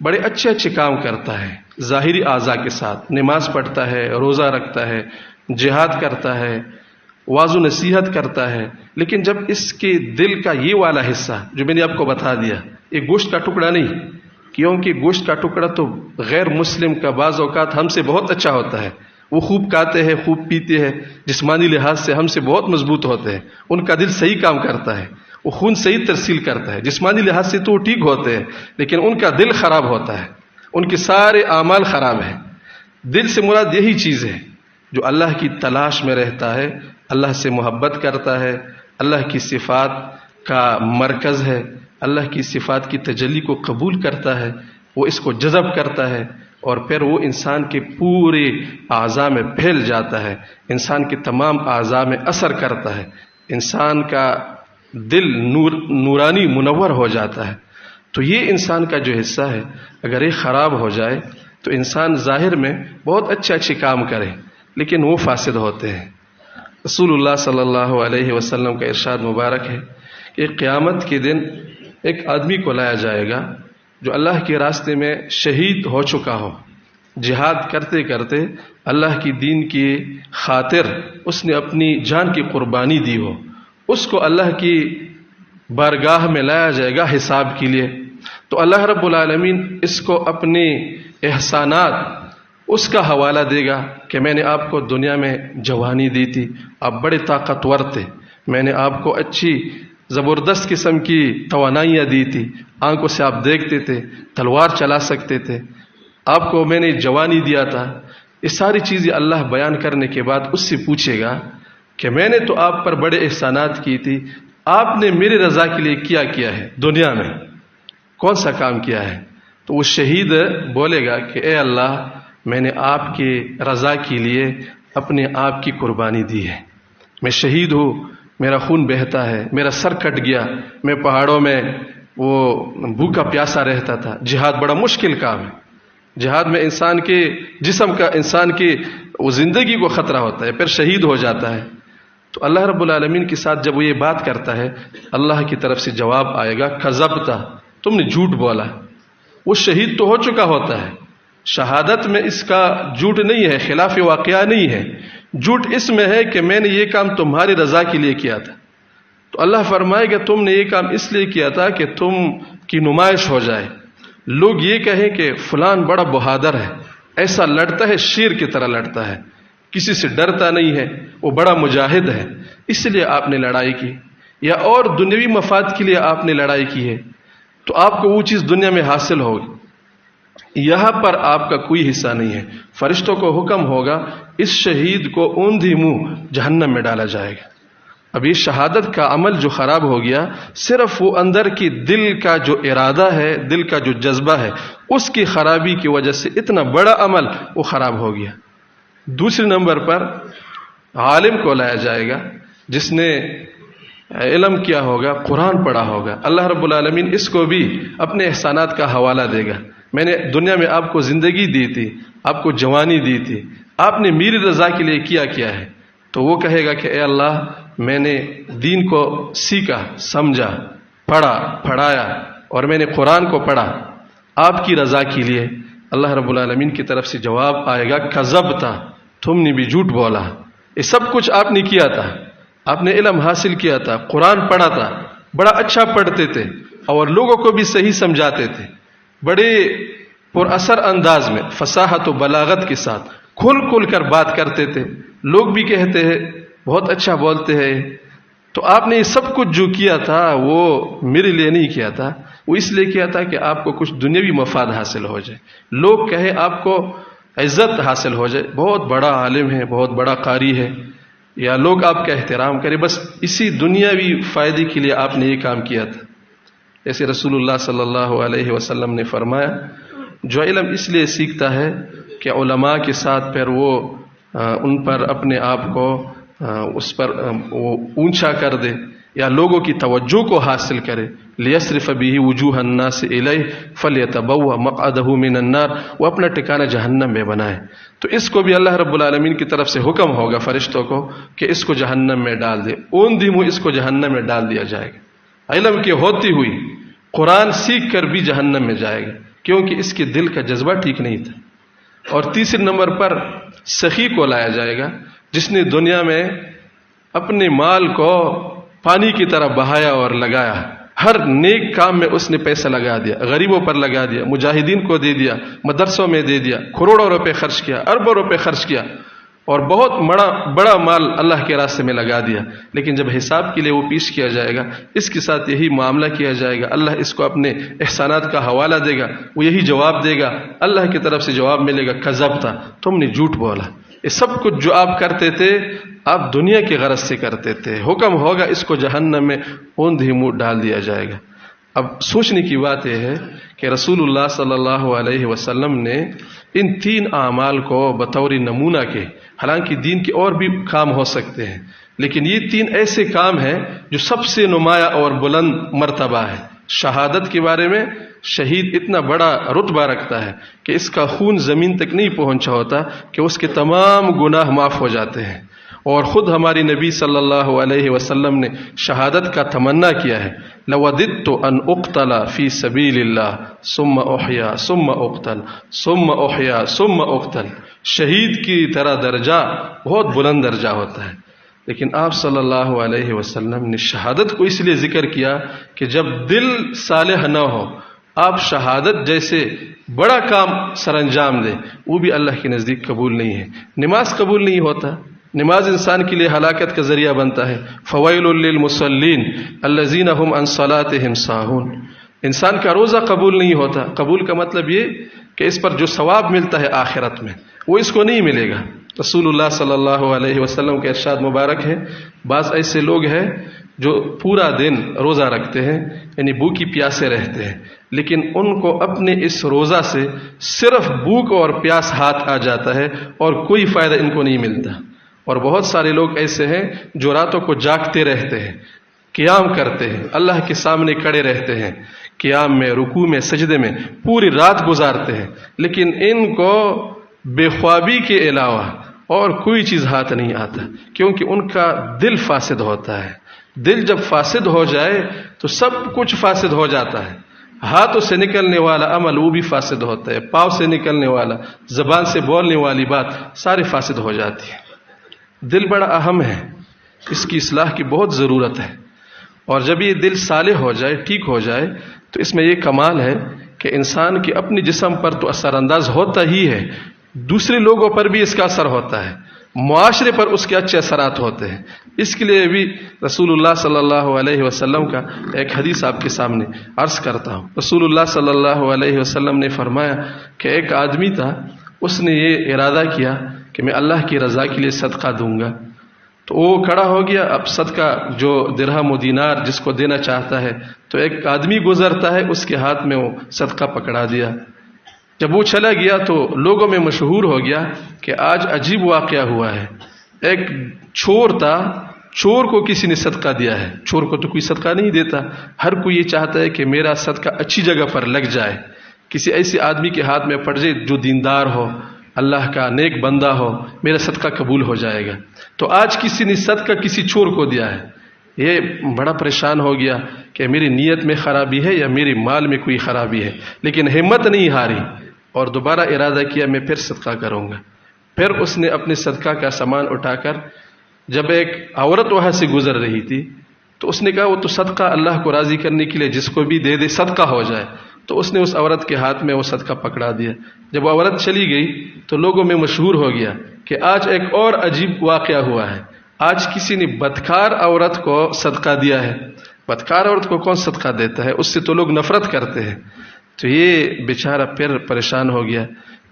بڑے اچھے اچھے کام کرتا ہے ظاہری اعضاء کے ساتھ، نماز پڑھتا ہے، روزہ رکھتا ہے، جہاد کرتا ہے، واعظ و نصیحت کرتا ہے، لیکن جب اس کے دل کا یہ والا حصہ جو میں نے آپ کو بتا دیا، یہ گوشت کا ٹکڑا نہیں، کیونکہ گوشت کا ٹکڑا تو غیر مسلم کا بعض اوقات ہم سے بہت اچھا ہوتا ہے، وہ خوب کھاتے ہیں، خوب پیتے ہیں، جسمانی لحاظ سے ہم سے بہت مضبوط ہوتے ہیں، ان کا دل صحیح کام کرتا ہے، وہ خون صحیح ترسیل کرتا ہے، جسمانی لحاظ سے تو وہ ٹھیک ہوتے ہیں، لیکن ان کا دل خراب ہوتا ہے، ان کے سارے اعمال خراب ہیں. دل سے مراد یہی چیز ہے جو اللہ کی تلاش میں رہتا ہے، اللہ سے محبت کرتا ہے، اللہ کی صفات کا مرکز ہے، اللہ کی صفات کی تجلی کو قبول کرتا ہے، وہ اس کو جذب کرتا ہے اور پھر وہ انسان کے پورے اعضاء میں پھیل جاتا ہے، انسان کے تمام اعضاء میں اثر کرتا ہے، انسان کا دل نورانی منور ہو جاتا ہے۔ تو یہ انسان کا جو حصہ ہے اگر یہ خراب ہو جائے تو انسان ظاہر میں بہت اچھے کام کرے لیکن وہ فاسد ہوتے ہیں۔ رسول اللہ صلی اللہ علیہ وسلم کا ارشاد مبارک ہے کہ قیامت کے دن ایک آدمی کو لایا جائے گا جو اللہ کے راستے میں شہید ہو چکا ہو، جہاد کرتے کرتے اللہ کی دین کی خاطر اس نے اپنی جان کی قربانی دی ہو، اس کو اللہ کی بارگاہ میں لایا جائے گا حساب کے لیے۔ تو اللہ رب العالمین اس کو اپنے احسانات اس کا حوالہ دے گا کہ میں نے آپ کو دنیا میں جوانی دی تھی، آپ بڑے طاقتور تھے، میں نے آپ کو اچھی زبردست قسم کی توانائیاں دی تھی، آنکھوں سے آپ دیکھتے تھے، تلوار چلا سکتے تھے، آپ کو میں نے جوانی دیا تھا۔ یہ ساری چیزیں اللہ بیان کرنے کے بعد اس سے پوچھے گا کہ میں نے تو آپ پر بڑے احسانات کی تھی، آپ نے میری رضا کے لیے کیا ہے دنیا میں، کون سا کام کیا ہے؟ تو وہ شہید بولے گا کہ اے اللہ، میں نے آپ کی رضا کے لیے اپنے آپ کی قربانی دی ہے، میں شہید ہوں، میرا خون بہتا ہے، میرا سر کٹ گیا، میں پہاڑوں میں وہ بھوکا پیاسا رہتا تھا۔ جہاد بڑا مشکل کام ہے، جہاد میں انسان کے جسم کا، انسان کی وہ زندگی کو خطرہ ہوتا ہے، پھر شہید ہو جاتا ہے۔ تو اللہ رب العالمین کے ساتھ جب وہ یہ بات کرتا ہے اللہ کی طرف سے جواب آئے گا کذبتا، تم نے جھوٹ بولا۔ وہ شہید تو ہو چکا ہوتا ہے، شہادت میں اس کا جھوٹ نہیں ہے، خلاف واقعہ نہیں ہے، جھوٹ اس میں ہے کہ میں نے یہ کام تمہاری رضا کے لیے کیا تھا۔ تو اللہ فرمائے گا تم نے یہ کام اس لیے کیا تھا کہ تم کی نمائش ہو جائے، لوگ یہ کہیں کہ فلان بڑا بہادر ہے، ایسا لڑتا ہے، شیر کی طرح لڑتا ہے، کسی سے ڈرتا نہیں ہے، وہ بڑا مجاہد ہے، اس لیے آپ نے لڑائی کی، یا اور دنیوی مفاد کے لیے آپ نے لڑائی کی ہے، تو آپ کو وہ چیز دنیا میں حاصل ہوگی۔ یہاں پر آپ کا کوئی حصہ نہیں ہے۔ فرشتوں کو حکم ہوگا اس شہید کو اوندھی منہ جہنم میں ڈالا جائے گا۔ اب یہ شہادت کا عمل جو خراب ہو گیا، صرف وہ اندر کی دل کا جو ارادہ ہے، دل کا جو جذبہ ہے، اس کی خرابی کی وجہ سے اتنا بڑا عمل وہ خراب ہو گیا۔ دوسرے نمبر پر عالم کو لایا جائے گا جس نے علم کیا ہوگا، قرآن پڑھا ہوگا۔ اللہ رب العالمین اس کو بھی اپنے احسانات کا حوالہ دے گا، میں نے دنیا میں آپ کو زندگی دی تھی، آپ کو جوانی دی تھی، آپ نے میری رضا کے لیے کیا ہے۔ تو وہ کہے گا کہ اے اللہ، میں نے دین کو سیکھا، سمجھا، پڑھا، پڑھایا، اور میں نے قرآن کو پڑھا آپ کی رضا کے لیے۔ اللہ رب العالمین کی طرف سے جواب آئے گا کذبتا، تم نے بھی جھوٹ بولا، یہ سب کچھ آپ نے کیا تھا، آپ نے علم حاصل کیا تھا، قرآن پڑھا تھا، بڑا اچھا پڑھتے تھے اور لوگوں کو بھی صحیح سمجھاتے تھے، بڑے پر اثر انداز میں فصاحت و بلاغت کے ساتھ کھل کر بات کرتے تھے، لوگ بھی کہتے ہیں بہت اچھا بولتے ہیں۔ تو آپ نے یہ سب کچھ جو کیا تھا وہ میرے لیے نہیں کیا تھا، وہ اس لیے کیا تھا کہ آپ کو کچھ دنیاوی مفاد حاصل ہو جائے، لوگ کہیں آپ کو عزت حاصل ہو جائے، بہت بڑا عالم ہے، بہت بڑا قاری ہے، یا لوگ آپ کا احترام کریں، بس اسی دنیاوی فائدے کے لیے آپ نے یہ کام کیا تھا۔ ایسے رسول اللہ صلی اللہ علیہ وسلم نے فرمایا جو علم اس لیے سیکھتا ہے کہ علماء کے ساتھ پھر وہ ان پر اپنے آپ کو اس پر وہ اونچا کر دے یا لوگوں کی توجہ کو حاصل کرے، لیصرف به وجوہ الناس الیہ فلیتبوأ مقعدہ من النار، وہ اپنا ٹھکانہ جہنم میں بنائے۔ تو اس کو بھی اللہ رب العالمین کی طرف سے حکم ہوگا فرشتوں کو کہ اس کو جہنم میں ڈال دے، اوندھی منہ اس کو جہنم میں ڈال دیا جائے گا۔ علم کی ہوتی ہوئی قرآن سیکھ کر بھی جہنم میں جائے گا کیونکہ اس کے دل کا جذبہ ٹھیک نہیں تھا۔ اور تیسرے نمبر پر سخی کو لایا جائے گا جس نے دنیا میں اپنے مال کو پانی کی طرح بہایا اور لگایا، ہر نیک کام میں اس نے پیسہ لگا دیا، غریبوں پر لگا دیا، مجاہدین کو دے دیا، مدرسوں میں دے دیا، کروڑوں روپے خرچ کیا، اربوں روپے خرچ کیا، اور بہت بڑا مال اللہ کے راستے میں لگا دیا۔ لیکن جب حساب کے لیے وہ پیش کیا جائے گا اس کے ساتھ یہی معاملہ کیا جائے گا، اللہ اس کو اپنے احسانات کا حوالہ دے گا، وہ یہی جواب دے گا، اللہ کی طرف سے جواب ملے گا کذبتا، تم نے جھوٹ بولا، یہ سب کچھ جو آپ کرتے تھے آپ دنیا کی غرض سے کرتے تھے، حکم ہوگا اس کو جہنم میں اوندھی منہ ڈال دیا جائے گا۔ اب سوچنے کی بات یہ ہے کہ رسول اللہ صلی اللہ علیہ وسلم نے ان 3 اعمال کو بطور نمونہ کے، حالانکہ دین کے اور بھی کام ہو سکتے ہیں، لیکن یہ 3 ایسے کام ہیں جو سب سے نمایاں اور بلند مرتبہ ہے۔ شہادت کے بارے میں شہید اتنا بڑا رتبہ رکھتا ہے کہ اس کا خون زمین تک نہیں پہنچا ہوتا کہ اس کے تمام گناہ معاف ہو جاتے ہیں، اور خود ہماری نبی صلی اللہ علیہ وسلم نے شہادت کا تمنا کیا ہے، لَوَدِدْتُ أَنْ أُقْتَلَ فِي سَبِيلِ اللَّهِ ثُمَّ أُحْيَا ثُمَّ أُقْتَلْ ثُمَّ أُحْيَا ثُمَّ أُقْتَلْ۔ شہید کی طرح درجہ بہت بلند درجہ ہوتا ہے، لیکن آپ صلی اللہ علیہ وسلم نے شہادت کو اس لیے ذکر کیا کہ جب دل صالح نہ ہو، آپ شہادت جیسے بڑا کام سر انجام دیں، وہ بھی اللہ کے نزدیک قبول نہیں ہے۔ نماز قبول نہیں ہوتا، نماز انسان کے لیے ہلاکت کا ذریعہ بنتا ہے۔ فویل للمصلین الذین هم عن صلاتهم ساہون۔ انسان کا روزہ قبول نہیں ہوتا، قبول کا مطلب یہ کہ اس پر جو ثواب ملتا ہے آخرت میں وہ اس کو نہیں ملے گا۔ رسول اللہ صلی اللہ علیہ وسلم کے ارشاد مبارک ہے، بعض ایسے لوگ ہیں جو پورا دن روزہ رکھتے ہیں، یعنی بھوکی پیاسے رہتے ہیں، لیکن ان کو اپنے اس روزہ سے صرف بھوک اور پیاس ہاتھ آ جاتا ہے اور کوئی فائدہ ان کو نہیں ملتا۔ اور بہت سارے لوگ ایسے ہیں جو راتوں کو جاگتے رہتے ہیں، قیام کرتے ہیں، اللہ کے سامنے کھڑے رہتے ہیں، قیام میں، رکوع میں، سجدے میں پوری رات گزارتے ہیں، لیکن ان کو بے خوابی کے علاوہ اور کوئی چیز ہاتھ نہیں آتا، کیونکہ ان کا دل فاسد ہوتا ہے۔ دل جب فاسد ہو جائے تو سب کچھ فاسد ہو جاتا ہے۔ ہاتھوں سے نکلنے والا عمل وہ بھی فاسد ہوتا ہے، پاؤں سے نکلنے والا، زبان سے بولنے والی بات ساری فاسد ہو جاتی ہے۔ دل بڑا اہم ہے، اس کی اصلاح کی بہت ضرورت ہے، اور جب یہ دل صالح ہو جائے، ٹھیک ہو جائے، تو اس میں یہ کمال ہے کہ انسان کے اپنے جسم پر تو اثر انداز ہوتا ہی ہے، دوسرے لوگوں پر بھی اس کا اثر ہوتا ہے، معاشرے پر اس کے اچھے اثرات ہوتے ہیں۔ اس کے لیے بھی رسول اللہ صلی اللہ علیہ وسلم کا ایک حدیث آپ کے سامنے عرض کرتا ہوں۔ رسول اللہ صلی اللہ علیہ وسلم نے فرمایا کہ ایک آدمی تھا، اس نے یہ ارادہ کیا کہ میں اللہ کی رضا کے لیے صدقہ دوں گا، تو وہ کھڑا ہو گیا۔ اب صدقہ جو درہم و دینار جس کو دینا چاہتا ہے، تو ایک آدمی گزرتا ہے، اس کے ہاتھ میں وہ صدقہ پکڑا دیا۔ جب وہ چلا گیا تو لوگوں میں مشہور ہو گیا کہ آج عجیب واقعہ ہوا ہے، ایک چور تھا، چور کو کسی نے صدقہ دیا ہے۔ چور کو تو کوئی صدقہ نہیں دیتا، ہر کوئی یہ چاہتا ہے کہ میرا صدقہ اچھی جگہ پر لگ جائے، کسی ایسے آدمی کے ہاتھ میں پڑ جائے جو دیندار ہو، اللہ کا نیک بندہ ہو، میرا صدقہ قبول ہو جائے گا۔ تو آج کسی نے صدقہ کسی چور کو دیا ہے، یہ بڑا پریشان ہو گیا کہ میری نیت میں خرابی ہے یا میری مال میں کوئی خرابی ہے، لیکن ہمت نہیں ہاری اور دوبارہ ارادہ کیا میں پھر صدقہ کروں گا۔ پھر اس نے اپنے صدقہ کا سامان اٹھا کر، جب ایک عورت وہاں سے گزر رہی تھی تو اس نے کہا وہ تو صدقہ اللہ کو راضی کرنے کے لیے جس کو بھی دے دے صدقہ ہو جائے، تو اس نے اس عورت کے ہاتھ میں وہ صدقہ پکڑا دیا۔ جب وہ عورت چلی گئی تو لوگوں میں مشہور ہو گیا کہ آج ایک اور عجیب واقعہ ہوا ہے، آج کسی نے بدکار عورت کو صدقہ دیا ہے۔ بدکار عورت کو کون صدقہ دیتا ہے؟ اس سے تو لوگ نفرت کرتے ہیں۔ تو یہ بیچارہ پھر پریشان ہو گیا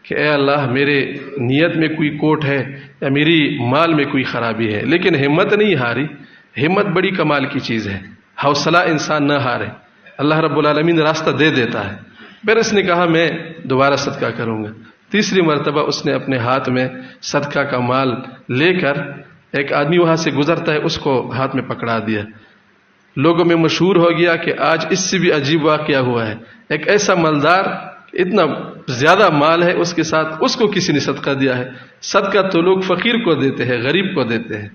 کہ اے اللہ، میرے نیت میں کوئی کوٹ ہے یا میری مال میں کوئی خرابی ہے، لیکن ہمت نہیں ہاری۔ ہمت بڑی کمال کی چیز ہے، حوصلہ انسان نہ ہارے، اللہ رب العالمین راستہ دے دیتا ہے۔ پھر اس نے کہا میں دوبارہ صدقہ کروں گا۔ تیسری مرتبہ اس نے اپنے ہاتھ میں صدقہ کا مال لے کر، ایک آدمی وہاں سے گزرتا ہے، اس کو ہاتھ میں پکڑا دیا۔ لوگوں میں مشہور ہو گیا کہ آج اس سے بھی عجیب واقعہ ہوا ہے، ایک ایسا مالدار، اتنا زیادہ مال ہے اس کے ساتھ، اس کو کسی نے صدقہ دیا ہے۔ صدقہ تو لوگ فقیر کو دیتے ہیں، غریب کو دیتے ہیں۔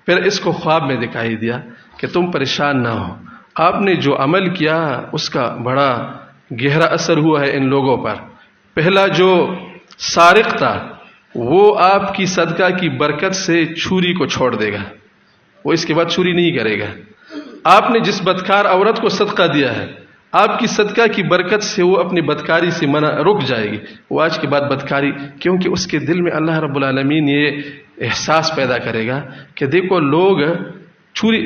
پھر اس کو خواب میں دکھائی دیا کہ تم پریشان نہ ہو، آپ نے جو عمل کیا اس کا بڑا گہرا اثر ہوا ہے ان لوگوں پر۔ پہلا جو سارق تھا وہ آپ کی صدقہ کی برکت سے چھری کو چھوڑ دے گا، وہ اس کے بعد چھری نہیں کرے گا۔ آپ نے جس بدکار عورت کو صدقہ دیا ہے، آپ کی صدقہ کی برکت سے وہ اپنی بدکاری سے رک جائے گی، وہ آج کے بعد بدکاری، کیونکہ اس کے دل میں اللہ رب العالمین یہ احساس پیدا کرے گا کہ دیکھو لوگ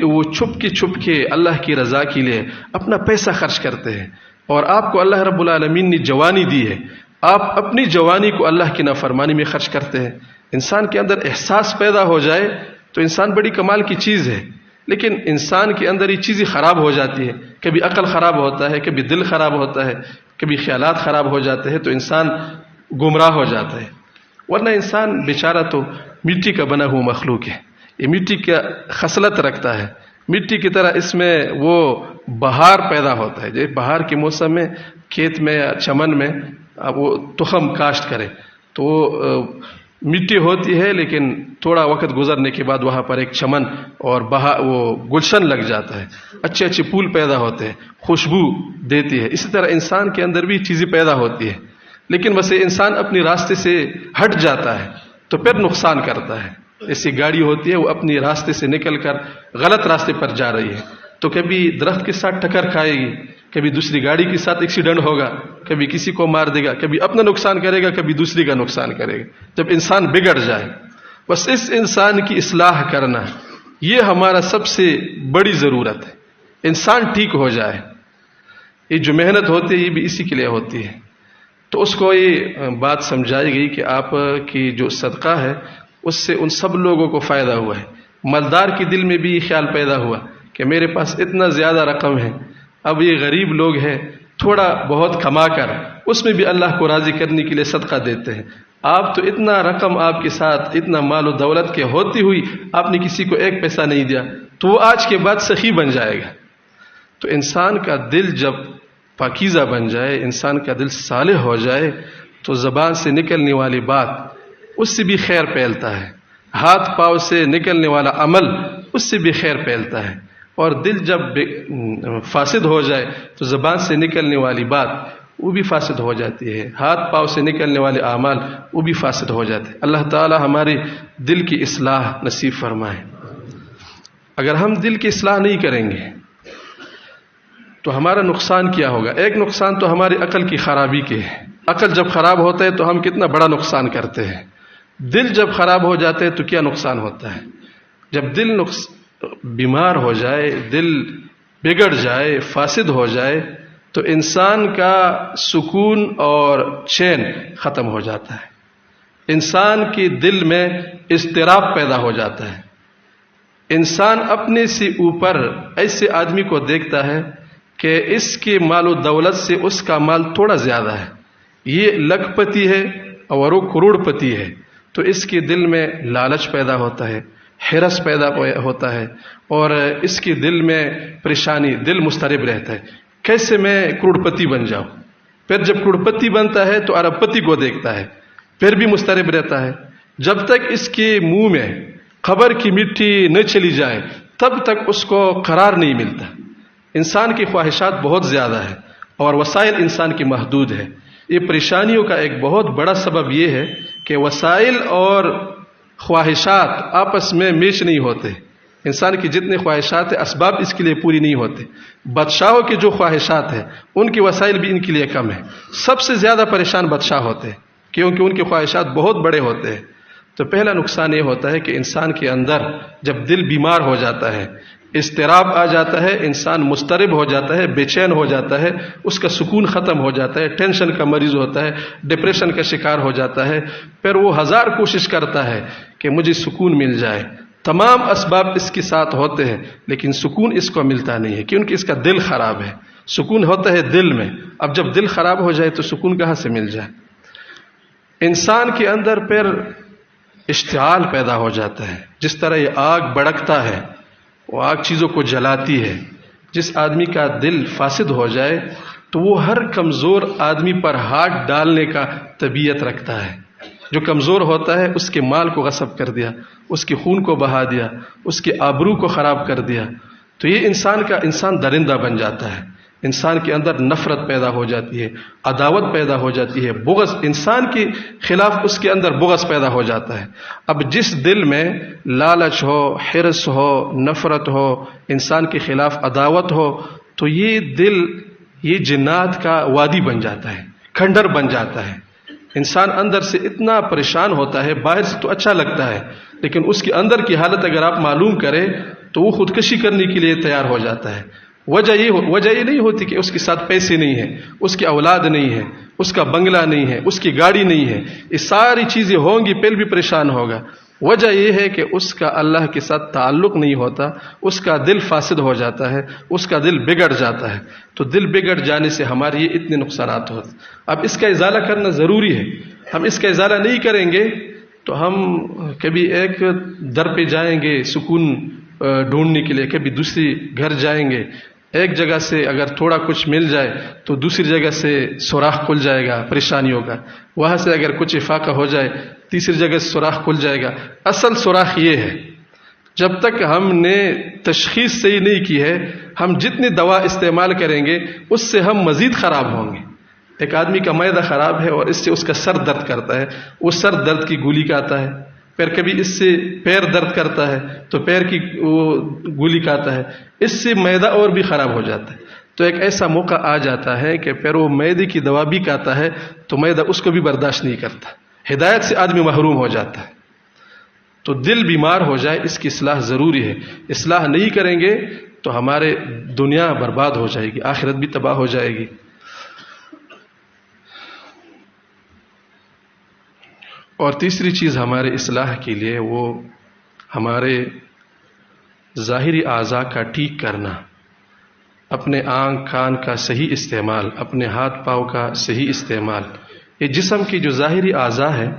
وہ چھپ کے اللہ کی رضا کے لیے اپنا پیسہ خرچ کرتے ہیں، اور آپ کو اللہ رب العالمین نے جوانی دی ہے، آپ اپنی جوانی کو اللہ کی نافرمانی میں خرچ کرتے ہیں۔ انسان کے اندر احساس پیدا ہو جائے تو انسان بڑی کمال کی چیز ہے۔ لیکن انسان کے اندر یہ چیزیں خراب ہو جاتی ہے، کبھی عقل خراب ہوتا ہے، کبھی دل خراب ہوتا ہے، کبھی خیالات خراب ہو جاتے ہیں، تو انسان گمراہ ہو جاتا ہے۔ ورنہ انسان بیچارہ تو مٹی کا بنا ہوا مخلوق ہے، یہ مٹی کا خصلت رکھتا ہے، مٹی کی طرح اس میں وہ بہار پیدا ہوتا ہے۔ جیسے بہار کے موسم میں کھیت میں یا چمن میں وہ تخم کاشت کرے تو وہ مٹی ہوتی ہے، لیکن تھوڑا وقت گزرنے کے بعد وہاں پر ایک چمن اور وہ گلشن لگ جاتا ہے، اچھے اچھے پھول پیدا ہوتے ہیں، خوشبو دیتی ہے۔ اسی طرح انسان کے اندر بھی چیزیں پیدا ہوتی ہے، لیکن بس انسان اپنے راستے سے ہٹ جاتا ہے تو پھر نقصان کرتا ہے۔ ایسی گاڑی ہوتی ہے وہ اپنی راستے سے نکل کر غلط راستے پر جا رہی ہے تو کبھی درخت کے ساتھ ٹکر کھائے گی، کبھی دوسری گاڑی کے ساتھ ایکسیڈنٹ ہوگا، کبھی کسی کو مار دے گا، کبھی اپنا نقصان کرے گا، کبھی دوسری کا نقصان کرے گا۔ جب انسان بگڑ جائے، بس اس انسان کی اصلاح کرنا یہ ہمارا سب سے بڑی ضرورت ہے۔ انسان ٹھیک ہو جائے، یہ جو محنت ہوتی ہے یہ بھی اسی کے لیے ہوتی ہے۔ تو اس کو یہ بات سمجھائی گئی کہ آپ کی جو صدقہ ہے اس سے ان سب لوگوں کو فائدہ ہوا ہے۔ مالدار کے دل میں بھی یہ خیال پیدا ہوا کہ میرے پاس اتنا زیادہ رقم ہے، اب یہ غریب لوگ ہیں، تھوڑا بہت کما کر اس میں بھی اللہ کو راضی کرنے کے لیے صدقہ دیتے ہیں۔ آپ تو اتنا رقم آپ کے ساتھ، اتنا مال و دولت کے ہوتی ہوئی آپ نے کسی کو ایک پیسہ نہیں دیا، تو وہ آج کے بعد سخی بن جائے گا۔ تو انسان کا دل جب پاکیزہ بن جائے، انسان کا دل صالح ہو جائے، تو زبان سے نکلنے والی بات اس سے بھی خیر پھیلتا ہے، ہاتھ پاؤں سے نکلنے والا عمل اس سے بھی خیر پھیلتا ہے، اور دل جب فاسد ہو جائے تو زبان سے نکلنے والی بات وہ بھی فاسد ہو جاتی ہے، ہاتھ پاؤں سے نکلنے والے اعمال وہ بھی فاسد ہو جاتے ہیں۔ اللہ تعالی ہمارے دل کی اصلاح نصیب فرمائے۔ اگر ہم دل کی اصلاح نہیں کریں گے تو ہمارا نقصان کیا ہوگا؟ ایک نقصان تو ہماری عقل کی خرابی کے ہے، عقل جب خراب ہوتا ہے تو ہم کتنا بڑا نقصان کرتے ہیں۔ دل جب خراب ہو جاتے ہیں تو کیا نقصان ہوتا ہے؟ جب دل بیمار ہو جائے، دل بگڑ جائے، فاسد ہو جائے، تو انسان کا سکون اور چین ختم ہو جاتا ہے، انسان کے دل میں اضطراب پیدا ہو جاتا ہے۔ انسان اپنے سے اوپر ایسے آدمی کو دیکھتا ہے کہ اس کے مال و دولت سے اس کا مال تھوڑا زیادہ ہے، یہ لکھ پتی ہے اور وہ کروڑ پتی ہے، تو اس کے دل میں لالچ پیدا ہوتا ہے، حرص پیدا ہوتا ہے، اور اس کے دل میں پریشانی، دل مضطرب رہتا ہے، کیسے میں کروڑ پتی بن جاؤں۔ پھر جب کروڑ پتی بنتا ہے تو ارب پتی کو دیکھتا ہے، پھر بھی مضطرب رہتا ہے، جب تک اس کے منہ میں خبر کی مٹھی نہ چلی جائے تب تک اس کو قرار نہیں ملتا۔ انسان کی خواہشات بہت زیادہ ہے اور وسائل انسان کی محدود ہے۔ یہ پریشانیوں کا ایک بہت بڑا سبب یہ ہے کہ وسائل اور خواہشات آپس میں میچ نہیں ہوتے۔ انسان کی جتنے خواہشات ہیں اسباب اس کے لیے پوری نہیں ہوتے۔ بادشاہوں کی جو خواہشات ہیں ان کی وسائل بھی ان کے لیے کم ہیں۔ سب سے زیادہ پریشان بادشاہ ہوتے ہیں کیونکہ ان کے خواہشات بہت بڑے ہوتے ہیں۔ تو پہلا نقصان یہ ہوتا ہے کہ انسان کے اندر جب دل بیمار ہو جاتا ہے، اضطراب آ جاتا ہے، انسان مضطرب ہو جاتا ہے، بے چین ہو جاتا ہے، اس کا سکون ختم ہو جاتا ہے، ٹینشن کا مریض ہوتا ہے، ڈپریشن کا شکار ہو جاتا ہے، پھر وہ ہزار کوشش کرتا ہے کہ مجھے سکون مل جائے، تمام اسباب اس کے ساتھ ہوتے ہیں لیکن سکون اس کو ملتا نہیں ہے کیونکہ اس کا دل خراب ہے۔ سکون ہوتا ہے دل میں، اب جب دل خراب ہو جائے تو سکون کہاں سے مل جائے؟ انسان کے اندر پھر اشتعال پیدا ہو جاتا ہے، جس طرح یہ آگ بھڑکتا ہے، وہ آگ چیزوں کو جلاتی ہے۔ جس آدمی کا دل فاسد ہو جائے تو وہ ہر کمزور آدمی پر ہاتھ ڈالنے کا طبیعت رکھتا ہے۔ جو کمزور ہوتا ہے اس کے مال کو غصب کر دیا، اس کے خون کو بہا دیا، اس کے آبرو کو خراب کر دیا، تو یہ انسان درندہ بن جاتا ہے۔ انسان کے اندر نفرت پیدا ہو جاتی ہے، عداوت پیدا ہو جاتی ہے، بغض، انسان کے خلاف اس کے اندر بغض پیدا ہو جاتا ہے۔ اب جس دل میں لالچ ہو، حرص ہو، نفرت ہو، انسان کے خلاف عداوت ہو، تو یہ دل یہ جنات کا وادی بن جاتا ہے، کھنڈر بن جاتا ہے۔ انسان اندر سے اتنا پریشان ہوتا ہے، باہر سے تو اچھا لگتا ہے لیکن اس کے اندر کی حالت اگر آپ معلوم کریں تو وہ خودکشی کرنے کے لیے تیار ہو جاتا ہے۔ وجہ یہ نہیں ہوتی کہ اس کے ساتھ پیسے نہیں ہیں، اس کی اولاد نہیں ہے، اس کا بنگلہ نہیں ہے، اس کی گاڑی نہیں ہے، یہ ساری چیزیں ہوں گی پھر بھی پریشان ہوگا۔ وجہ یہ ہے کہ اس کا اللہ کے ساتھ تعلق نہیں ہوتا، اس کا دل فاسد ہو جاتا ہے، اس کا دل بگڑ جاتا ہے. تو دل بگڑ جانے سے ہمارے یہ اتنے نقصانات ہوتے. اب اس کا ازالہ کرنا ضروری ہے. ہم اس کا ازالہ نہیں کریں گے تو ہم کبھی ایک در پہ جائیں گے سکون ڈھونڈنے کے لیے، کبھی دوسری گھر جائیں گے. ایک جگہ سے اگر تھوڑا کچھ مل جائے تو دوسری جگہ سے سوراخ کھل جائے گا پریشانیوں کا. وہاں سے اگر کچھ افاقہ ہو جائے تیسری جگہ سے سوراخ کھل جائے گا. اصل سوراخ یہ ہے، جب تک ہم نے تشخیص صحیح نہیں کی ہے، ہم جتنی دوا استعمال کریں گے اس سے ہم مزید خراب ہوں گے. ایک آدمی کا معدہ خراب ہے اور اس سے اس کا سر درد کرتا ہے، وہ سر درد کی گولی کھاتا ہے. پھر کبھی اس سے پیر درد کرتا ہے تو پیر کی وہ گولی کھاتا ہے. اس سے معدہ اور بھی خراب ہو جاتا ہے. تو ایک ایسا موقع آ جاتا ہے کہ پھر وہ معدے کی دوا بھی کھاتا ہے تو معدہ اس کو بھی برداشت نہیں کرتا. ہدایت سے آدمی محروم ہو جاتا ہے. تو دل بیمار ہو جائے اس کی اصلاح ضروری ہے. اصلاح نہیں کریں گے تو ہمارے دنیا برباد ہو جائے گی، آخرت بھی تباہ ہو جائے گی. اور تیسری چیز ہمارے اصلاح کے لیے وہ ہمارے ظاہری اعضاء کا ٹھیک کرنا، اپنے آنکھ کان کا صحیح استعمال، اپنے ہاتھ پاؤں کا صحیح استعمال. یہ جسم کی جو ظاہری اعضاء ہیں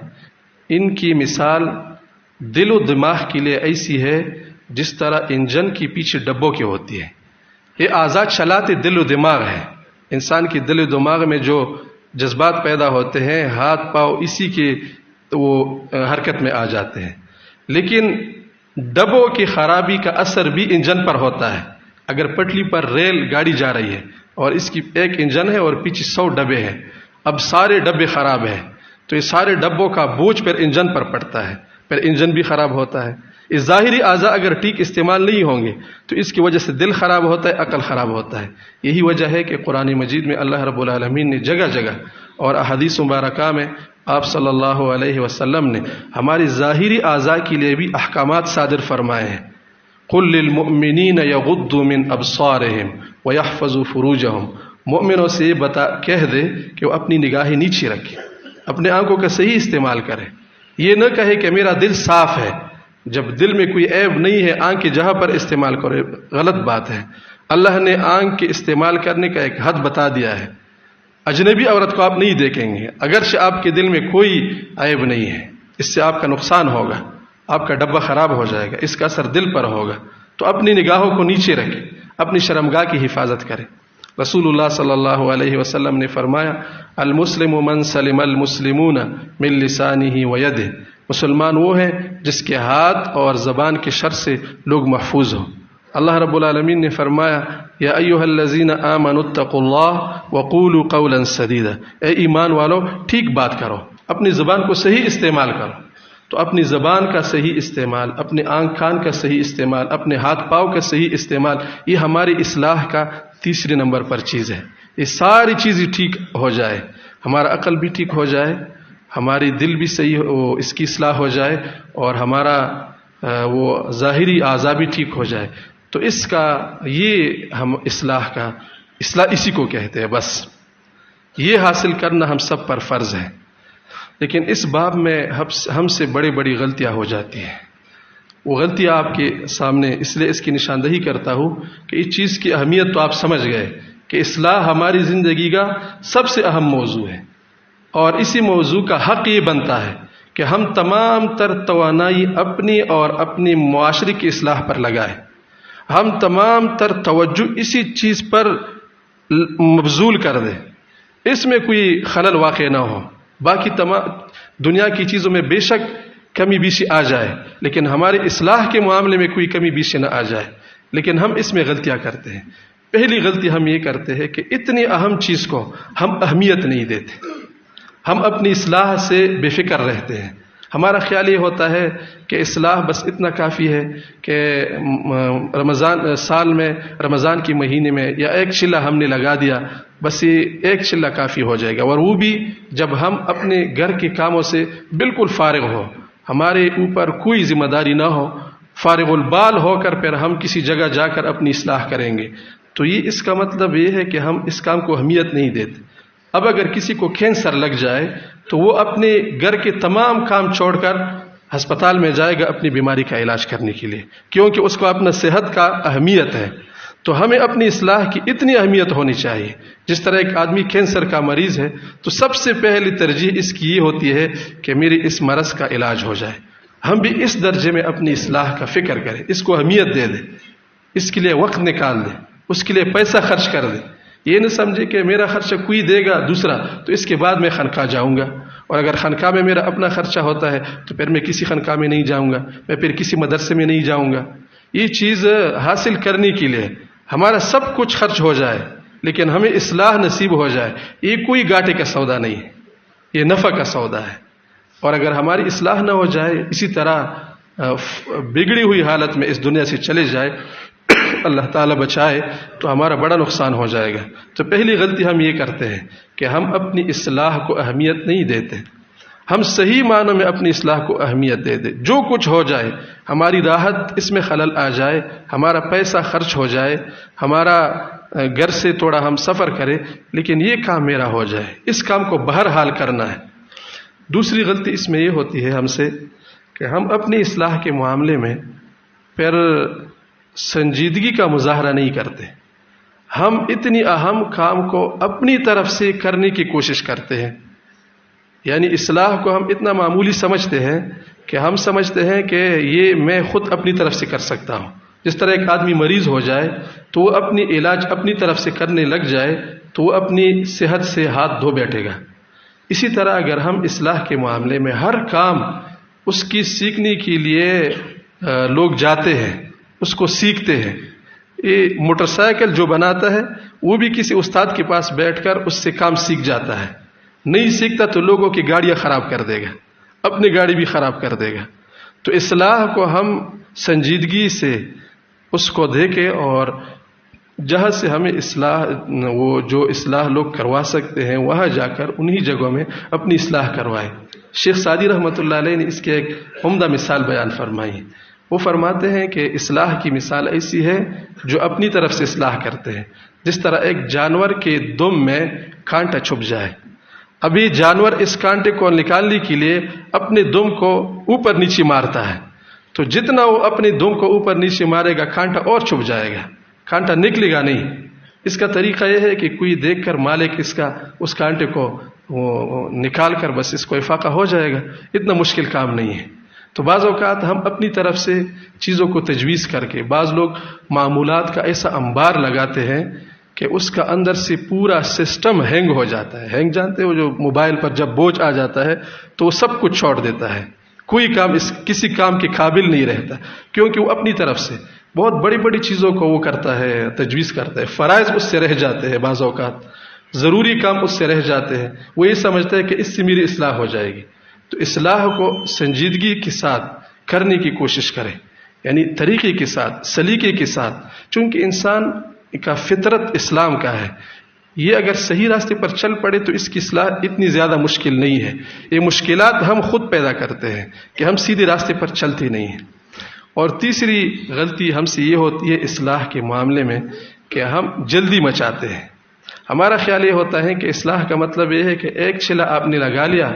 ان کی مثال دل و دماغ کے لیے ایسی ہے جس طرح انجن کی پیچھے ڈبوں کی ہوتی ہے. یہ اعضاء چلاتے دل و دماغ ہے. انسان کے دل و دماغ میں جو جذبات پیدا ہوتے ہیں ہاتھ پاؤں اسی کے وہ حرکت میں آ جاتے ہیں. لیکن ڈبوں کی خرابی کا اثر بھی انجن پر ہوتا ہے. اگر پٹلی پر ریل گاڑی جا رہی ہے اور اس کی ایک انجن ہے اور پیچھے 100 ڈبے ہیں، اب سارے ڈبے خراب ہیں تو یہ سارے ڈبوں کا بوجھ پھر انجن پر پڑتا ہے، پھر انجن بھی خراب ہوتا ہے. اس ظاہری اعضاء اگر ٹھیک استعمال نہیں ہوں گے تو اس کی وجہ سے دل خراب ہوتا ہے، عقل خراب ہوتا ہے. یہی وجہ ہے کہ قرآن مجید میں اللہ رب العالمین نے جگہ جگہ اور احادیث مبارکہ میں آپ صلی اللہ علیہ وسلم نے ہماری ظاہری اعضاء کے لیے بھی احکامات صادر فرمائے ہیں. قل للمؤمنین یغضوا من ابصارہم ویحفظوا فروجہم. مومنوں سے یہ کہہ دے کہ وہ اپنی نگاہیں نیچے رکھیں، اپنے آنکھوں کا صحیح استعمال کریں. یہ نہ کہے کہ میرا دل صاف ہے، جب دل میں کوئی عیب نہیں ہے آنکھ کی جگہ پر استعمال کرے. غلط بات ہے. اللہ نے آنکھ کے استعمال کرنے کا ایک حد بتا دیا ہے. اجنبی عورت کو آپ نہیں دیکھیں گے اگرچہ آپ کے دل میں کوئی عیب نہیں ہے، اس سے آپ کا نقصان ہوگا، آپ کا ڈبہ خراب ہو جائے گا، اس کا اثر دل پر ہوگا. تو اپنی نگاہوں کو نیچے رکھیں، اپنی شرمگاہ کی حفاظت کریں. رسول اللہ صلی اللہ علیہ وسلم نے فرمایا المسلم من سلم المسلمون من لسانہ ویدہ. مسلمان وہ ہے جس کے ہاتھ اور زبان کے شر سے لوگ محفوظ ہوں. اللہ رب العالمین نے فرمایا یا ایھا الذین آمنوا اتقوا اللہ وقولوا قولا سدیدا. اے ایمان والو ٹھیک بات کرو، اپنی زبان کو صحیح استعمال کرو. تو اپنی زبان کا صحیح استعمال، اپنے آنکھ کان کا صحیح استعمال، اپنے ہاتھ پاؤں کا صحیح استعمال، یہ ہماری اصلاح کا تیسرے نمبر پر چیز ہے. یہ ساری چیزیں ٹھیک ہو جائے، ہمارا عقل بھی ٹھیک ہو جائے، ہماری دل بھی صحیح ہو، اس کی اصلاح ہو جائے، اور ہمارا وہ ظاہری اعضاء بھی ٹھیک ہو جائے. تو اس کا یہ ہم اصلاح اسی کو کہتے ہیں. بس یہ حاصل کرنا ہم سب پر فرض ہے. لیکن اس باب میں ہم سے بڑی غلطیاں ہو جاتی ہیں. وہ غلطیاں آپ کے سامنے اس لیے اس کی نشاندہی کرتا ہوں کہ اس چیز کی اہمیت تو آپ سمجھ گئے کہ اصلاح ہماری زندگی کا سب سے اہم موضوع ہے. اور اسی موضوع کا حق یہ بنتا ہے کہ ہم تمام تر توانائی اپنی اور اپنی معاشرے کی اصلاح پر لگائیں. ہم تمام تر توجہ اسی چیز پر مبذول کر دیں، اس میں کوئی خلل واقع نہ ہو. باقی تمام دنیا کی چیزوں میں بے شک کمی بیشی آ جائے، لیکن ہمارے اصلاح کے معاملے میں کوئی کمی بیشی نہ آ جائے. لیکن ہم اس میں غلطیاں کرتے ہیں. پہلی غلطی ہم یہ کرتے ہیں کہ اتنی اہم چیز کو ہم اہمیت نہیں دیتے. ہم اپنی اصلاح سے بے فکر رہتے ہیں. ہمارا خیال یہ ہوتا ہے کہ اصلاح بس اتنا کافی ہے کہ سال میں رمضان کے مہینے میں یا ایک چلہ ہم نے لگا دیا، بس یہ ایک چلہ کافی ہو جائے گا. اور وہ بھی جب ہم اپنے گھر کے کاموں سے بالکل فارغ ہو، ہمارے اوپر کوئی ذمہ داری نہ ہو، فارغ البال ہو کر پھر ہم کسی جگہ جا کر اپنی اصلاح کریں گے. تو یہ اس کا مطلب یہ ہے کہ ہم اس کام کو اہمیت نہیں دیتے. اب اگر کسی کو کینسر لگ جائے تو وہ اپنے گھر کے تمام کام چھوڑ کر ہسپتال میں جائے گا اپنی بیماری کا علاج کرنے کے لیے، کیونکہ اس کو اپنا صحت کا اہمیت ہے۔ تو ہمیں اپنی اصلاح کی اتنی اہمیت ہونی چاہیے۔ جس طرح ایک آدمی کینسر کا مریض ہے تو سب سے پہلی ترجیح اس کی یہ ہوتی ہے کہ میری اس مرض کا علاج ہو جائے۔ ہم بھی اس درجے میں اپنی اصلاح کا فکر کریں، اس کو اہمیت دے دیں، اس کے لیے وقت نکال دیں، اس کے لیے پیسہ خرچ کر دیں۔ یہ نہ سمجھے کہ میرا خرچہ کوئی دے گا دوسرا تو اس کے بعد میں خانقاہ جاؤں گا، اور اگر خانقاہ میں میرا اپنا خرچہ ہوتا ہے تو پھر میں کسی خانقاہ میں نہیں جاؤں گا، میں پھر کسی مدرسے میں نہیں جاؤں گا۔ یہ چیز حاصل کرنے کے لیے ہمارا سب کچھ خرچ ہو جائے لیکن ہمیں اصلاح نصیب ہو جائے، یہ کوئی گھاٹے کا سودا نہیں ہے، یہ نفع کا سودا ہے۔ اور اگر ہماری اصلاح نہ ہو جائے، اسی طرح بگڑی ہوئی حالت میں اس دنیا سے چلے جائے، اللہ تعالیٰ بچائے، تو ہمارا بڑا نقصان ہو جائے گا۔ تو پہلی غلطی ہم یہ کرتے ہیں کہ ہم اپنی اصلاح کو اہمیت نہیں دیتے۔ ہم صحیح معنوں میں اپنی اصلاح کو اہمیت دے دیں، جو کچھ ہو جائے، ہماری راحت اس میں خلل آ جائے، ہمارا پیسہ خرچ ہو جائے، ہمارا گھر سے تھوڑا ہم سفر کریں، لیکن یہ کام میرا ہو جائے، اس کام کو بہرحال کرنا ہے۔ دوسری غلطی اس میں یہ ہوتی ہے ہم سے کہ ہم اپنی اصلاح کے معاملے میں پھر سنجیدگی کا مظاہرہ نہیں کرتے۔ ہم اتنی اہم کام کو اپنی طرف سے کرنے کی کوشش کرتے ہیں، یعنی اصلاح کو ہم اتنا معمولی سمجھتے ہیں کہ ہم سمجھتے ہیں کہ یہ میں خود اپنی طرف سے کر سکتا ہوں۔ جس طرح ایک آدمی مریض ہو جائے تو وہ اپنی علاج اپنی طرف سے کرنے لگ جائے تو وہ اپنی صحت سے ہاتھ دھو بیٹھے گا۔ اسی طرح اگر ہم اصلاح کے معاملے میں ہر کام اس کی سیکھنے کے لیے لوگ جاتے ہیں، اس کو سیکھتے ہیں۔ یہ موٹر سائیکل جو بناتا ہے وہ بھی کسی استاد کے پاس بیٹھ کر اس سے کام سیکھ جاتا ہے، نہیں سیکھتا تو لوگوں کی گاڑیاں خراب کر دے گا، اپنی گاڑی بھی خراب کر دے گا۔ تو اصلاح کو ہم سنجیدگی سے اس کو دیکھیں، اور جہاں سے ہمیں اصلاح، وہ جو اصلاح لوگ کروا سکتے ہیں وہاں جا کر انہی جگہوں میں اپنی اصلاح کروائیں۔ شیخ سعدی رحمۃ اللہ علیہ نے اس کی ایک عمدہ مثال بیان فرمائی ہے۔ وہ فرماتے ہیں کہ اصلاح کی مثال ایسی ہے جو اپنی طرف سے اصلاح کرتے ہیں، جس طرح ایک جانور کے دم میں کانٹا چھپ جائے، ابھی جانور اس کانٹے کو نکالنے کے لیے اپنے دم کو اوپر نیچے مارتا ہے، تو جتنا وہ اپنے دم کو اوپر نیچے مارے گا کانٹا اور چھپ جائے گا، کانٹا نکلے گا نہیں۔ اس کا طریقہ یہ ہے کہ کوئی دیکھ کر مالک اس کانٹے کو نکال کر بس اس کو افاقہ ہو جائے گا، اتنا مشکل کام نہیں ہے۔ تو بعض اوقات ہم اپنی طرف سے چیزوں کو تجویز کر کے، بعض لوگ معمولات کا ایسا انبار لگاتے ہیں کہ اس کا اندر سے پورا سسٹم ہینگ ہو جاتا ہے۔ ہینگ جانتے ہو، جو موبائل پر جب بوجھ آ جاتا ہے تو وہ سب کچھ چھوڑ دیتا ہے، کوئی کام کسی کام کے قابل نہیں رہتا، کیونکہ وہ اپنی طرف سے بہت بڑی بڑی چیزوں کو وہ کرتا ہے، تجویز کرتا ہے، فرائض اس سے رہ جاتے ہیں، بعض اوقات ضروری کام اس سے رہ جاتے ہیں، وہ یہ سمجھتا ہے کہ اس سے میری اصلاح ہو جائے گی۔ تو اصلاح کو سنجیدگی کے ساتھ کرنے کی کوشش کریں، یعنی طریقے کے ساتھ، سلیقے کے ساتھ، چونکہ انسان کا فطرت اسلام کا ہے۔ یہ اگر صحیح راستے پر چل پڑے تو اس کی اصلاح اتنی زیادہ مشکل نہیں ہے۔ یہ مشکلات ہم خود پیدا کرتے ہیں کہ ہم سیدھے راستے پر چلتے نہیں ہیں۔ اور تیسری غلطی ہم سے یہ ہوتی ہے اصلاح کے معاملے میں کہ ہم جلدی مچاتے ہیں۔ ہمارا خیال یہ ہوتا ہے کہ اصلاح کا مطلب یہ ہے کہ ایک چلہ آپ نے لگا لیا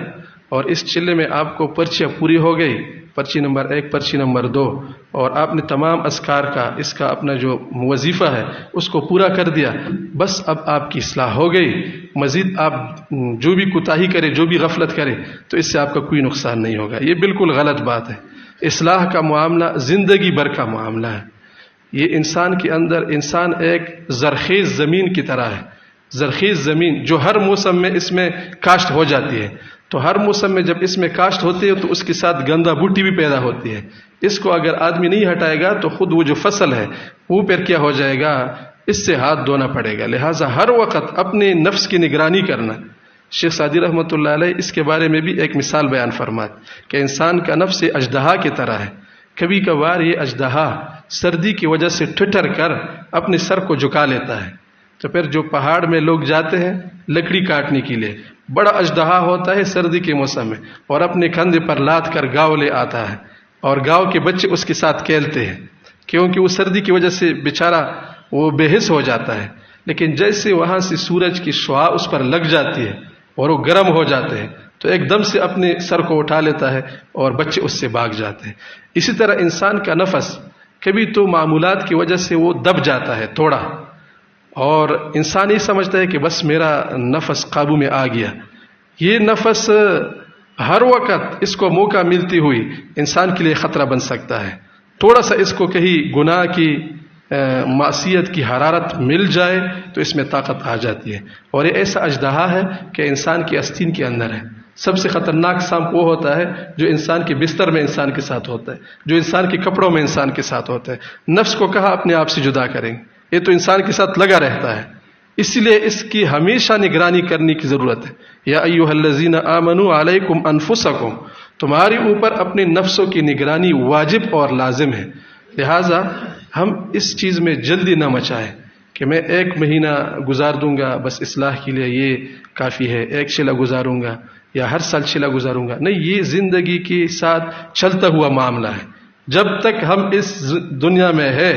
اور اس چلے میں آپ کو پرچیاں پوری ہو گئی، پرچی نمبر 1، پرچی نمبر 2، اور آپ نے تمام اذکار کا، اس کا اپنا جو وظیفہ ہے اس کو پورا کر دیا، بس اب آپ کی اصلاح ہو گئی۔ مزید آپ جو بھی کوتاہی کرے، جو بھی غفلت کرے تو اس سے آپ کا کوئی نقصان نہیں ہوگا۔ یہ بالکل غلط بات ہے۔ اصلاح کا معاملہ زندگی بھر کا معاملہ ہے۔ یہ انسان کے اندر، انسان ایک زرخیز زمین کی طرح ہے، زرخیز زمین جو ہر موسم میں اس میں کاشت ہو جاتی ہے۔ تو ہر موسم میں جب اس میں کاشت ہوتی ہے تو اس کے ساتھ گندہ بوٹی بھی پیدا ہوتی ہے۔ اس کو اگر آدمی نہیں ہٹائے گا تو خود وہ جو فصل ہے وہ پھر کیا ہو جائے گا، اس سے ہاتھ دھونا پڑے گا۔ لہٰذا ہر وقت اپنے نفس کی نگرانی کرنا۔ شیخ سعدی رحمۃ اللہ علیہ اس کے بارے میں بھی ایک مثال بیان فرماتے کہ انسان کا نفس اژدہا کی طرح ہے۔ کبھی کبھار یہ اژدہا سردی کی وجہ سے ٹھٹر کر اپنے سر کو جھکا لیتا ہے، تو پھر جو پہاڑ میں لوگ جاتے ہیں لکڑی کاٹنے کے لیے، بڑا اژدہا ہوتا ہے سردی کے موسم میں، اور اپنے کندھے پر لاد کر گاؤں لے آتا ہے، اور گاؤں کے بچے اس کے ساتھ کھیلتے ہیں، کیونکہ وہ سردی کی وجہ سے بیچارہ وہ بے حس ہو جاتا ہے۔ لیکن جیسے وہاں سے سورج کی شعاع اس پر لگ جاتی ہے اور وہ گرم ہو جاتے ہیں تو ایک دم سے اپنے سر کو اٹھا لیتا ہے اور بچے اس سے بھاگ جاتے ہیں۔ اسی طرح انسان کا نفس کبھی تو معمولات کی وجہ سے وہ دب جاتا ہے تھوڑا، اور انسان یہ سمجھتا ہے کہ بس میرا نفس قابو میں آ گیا۔ یہ نفس ہر وقت اس کو موقع ملتی ہوئی انسان کے لیے خطرہ بن سکتا ہے۔ تھوڑا سا اس کو کہیں گناہ کی معصیت کی حرارت مل جائے تو اس میں طاقت آ جاتی ہے، اور یہ ایسا اژدہا ہے کہ انسان کی آستین کے اندر ہے۔ سب سے خطرناک سانپ وہ ہوتا ہے جو انسان کے بستر میں انسان کے ساتھ ہوتا ہے، جو انسان کے کپڑوں میں انسان کے ساتھ ہوتا ہے۔ نفس کو کہا اپنے آپ سے جدا کریں، یہ تو انسان کے ساتھ لگا رہتا ہے، اس لیے اس کی ہمیشہ نگرانی کرنے کی ضرورت ہے۔ یا ایھا الذین آمنوا علیکم انفسکم، تمہاری اوپر اپنے نفسوں کی نگرانی واجب اور لازم ہے۔ لہٰذا ہم اس چیز میں جلدی نہ مچائیں کہ میں 1 مہینہ گزار دوں گا بس اصلاح کے لیے یہ کافی ہے، 1 شعلہ گزاروں گا یا ہر سال شعلہ گزاروں گا، نہیں، یہ زندگی کے ساتھ چلتا ہوا معاملہ ہے۔ جب تک ہم اس دنیا میں ہے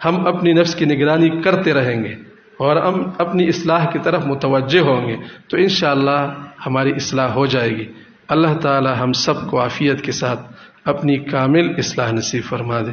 ہم اپنی نفس کی نگرانی کرتے رہیں گے اور ہم اپنی اصلاح کی طرف متوجہ ہوں گے تو انشاءاللہ ہماری اصلاح ہو جائے گی۔ اللہ تعالی ہم سب کو عافیت کے ساتھ اپنی کامل اصلاح نصیب فرما دے۔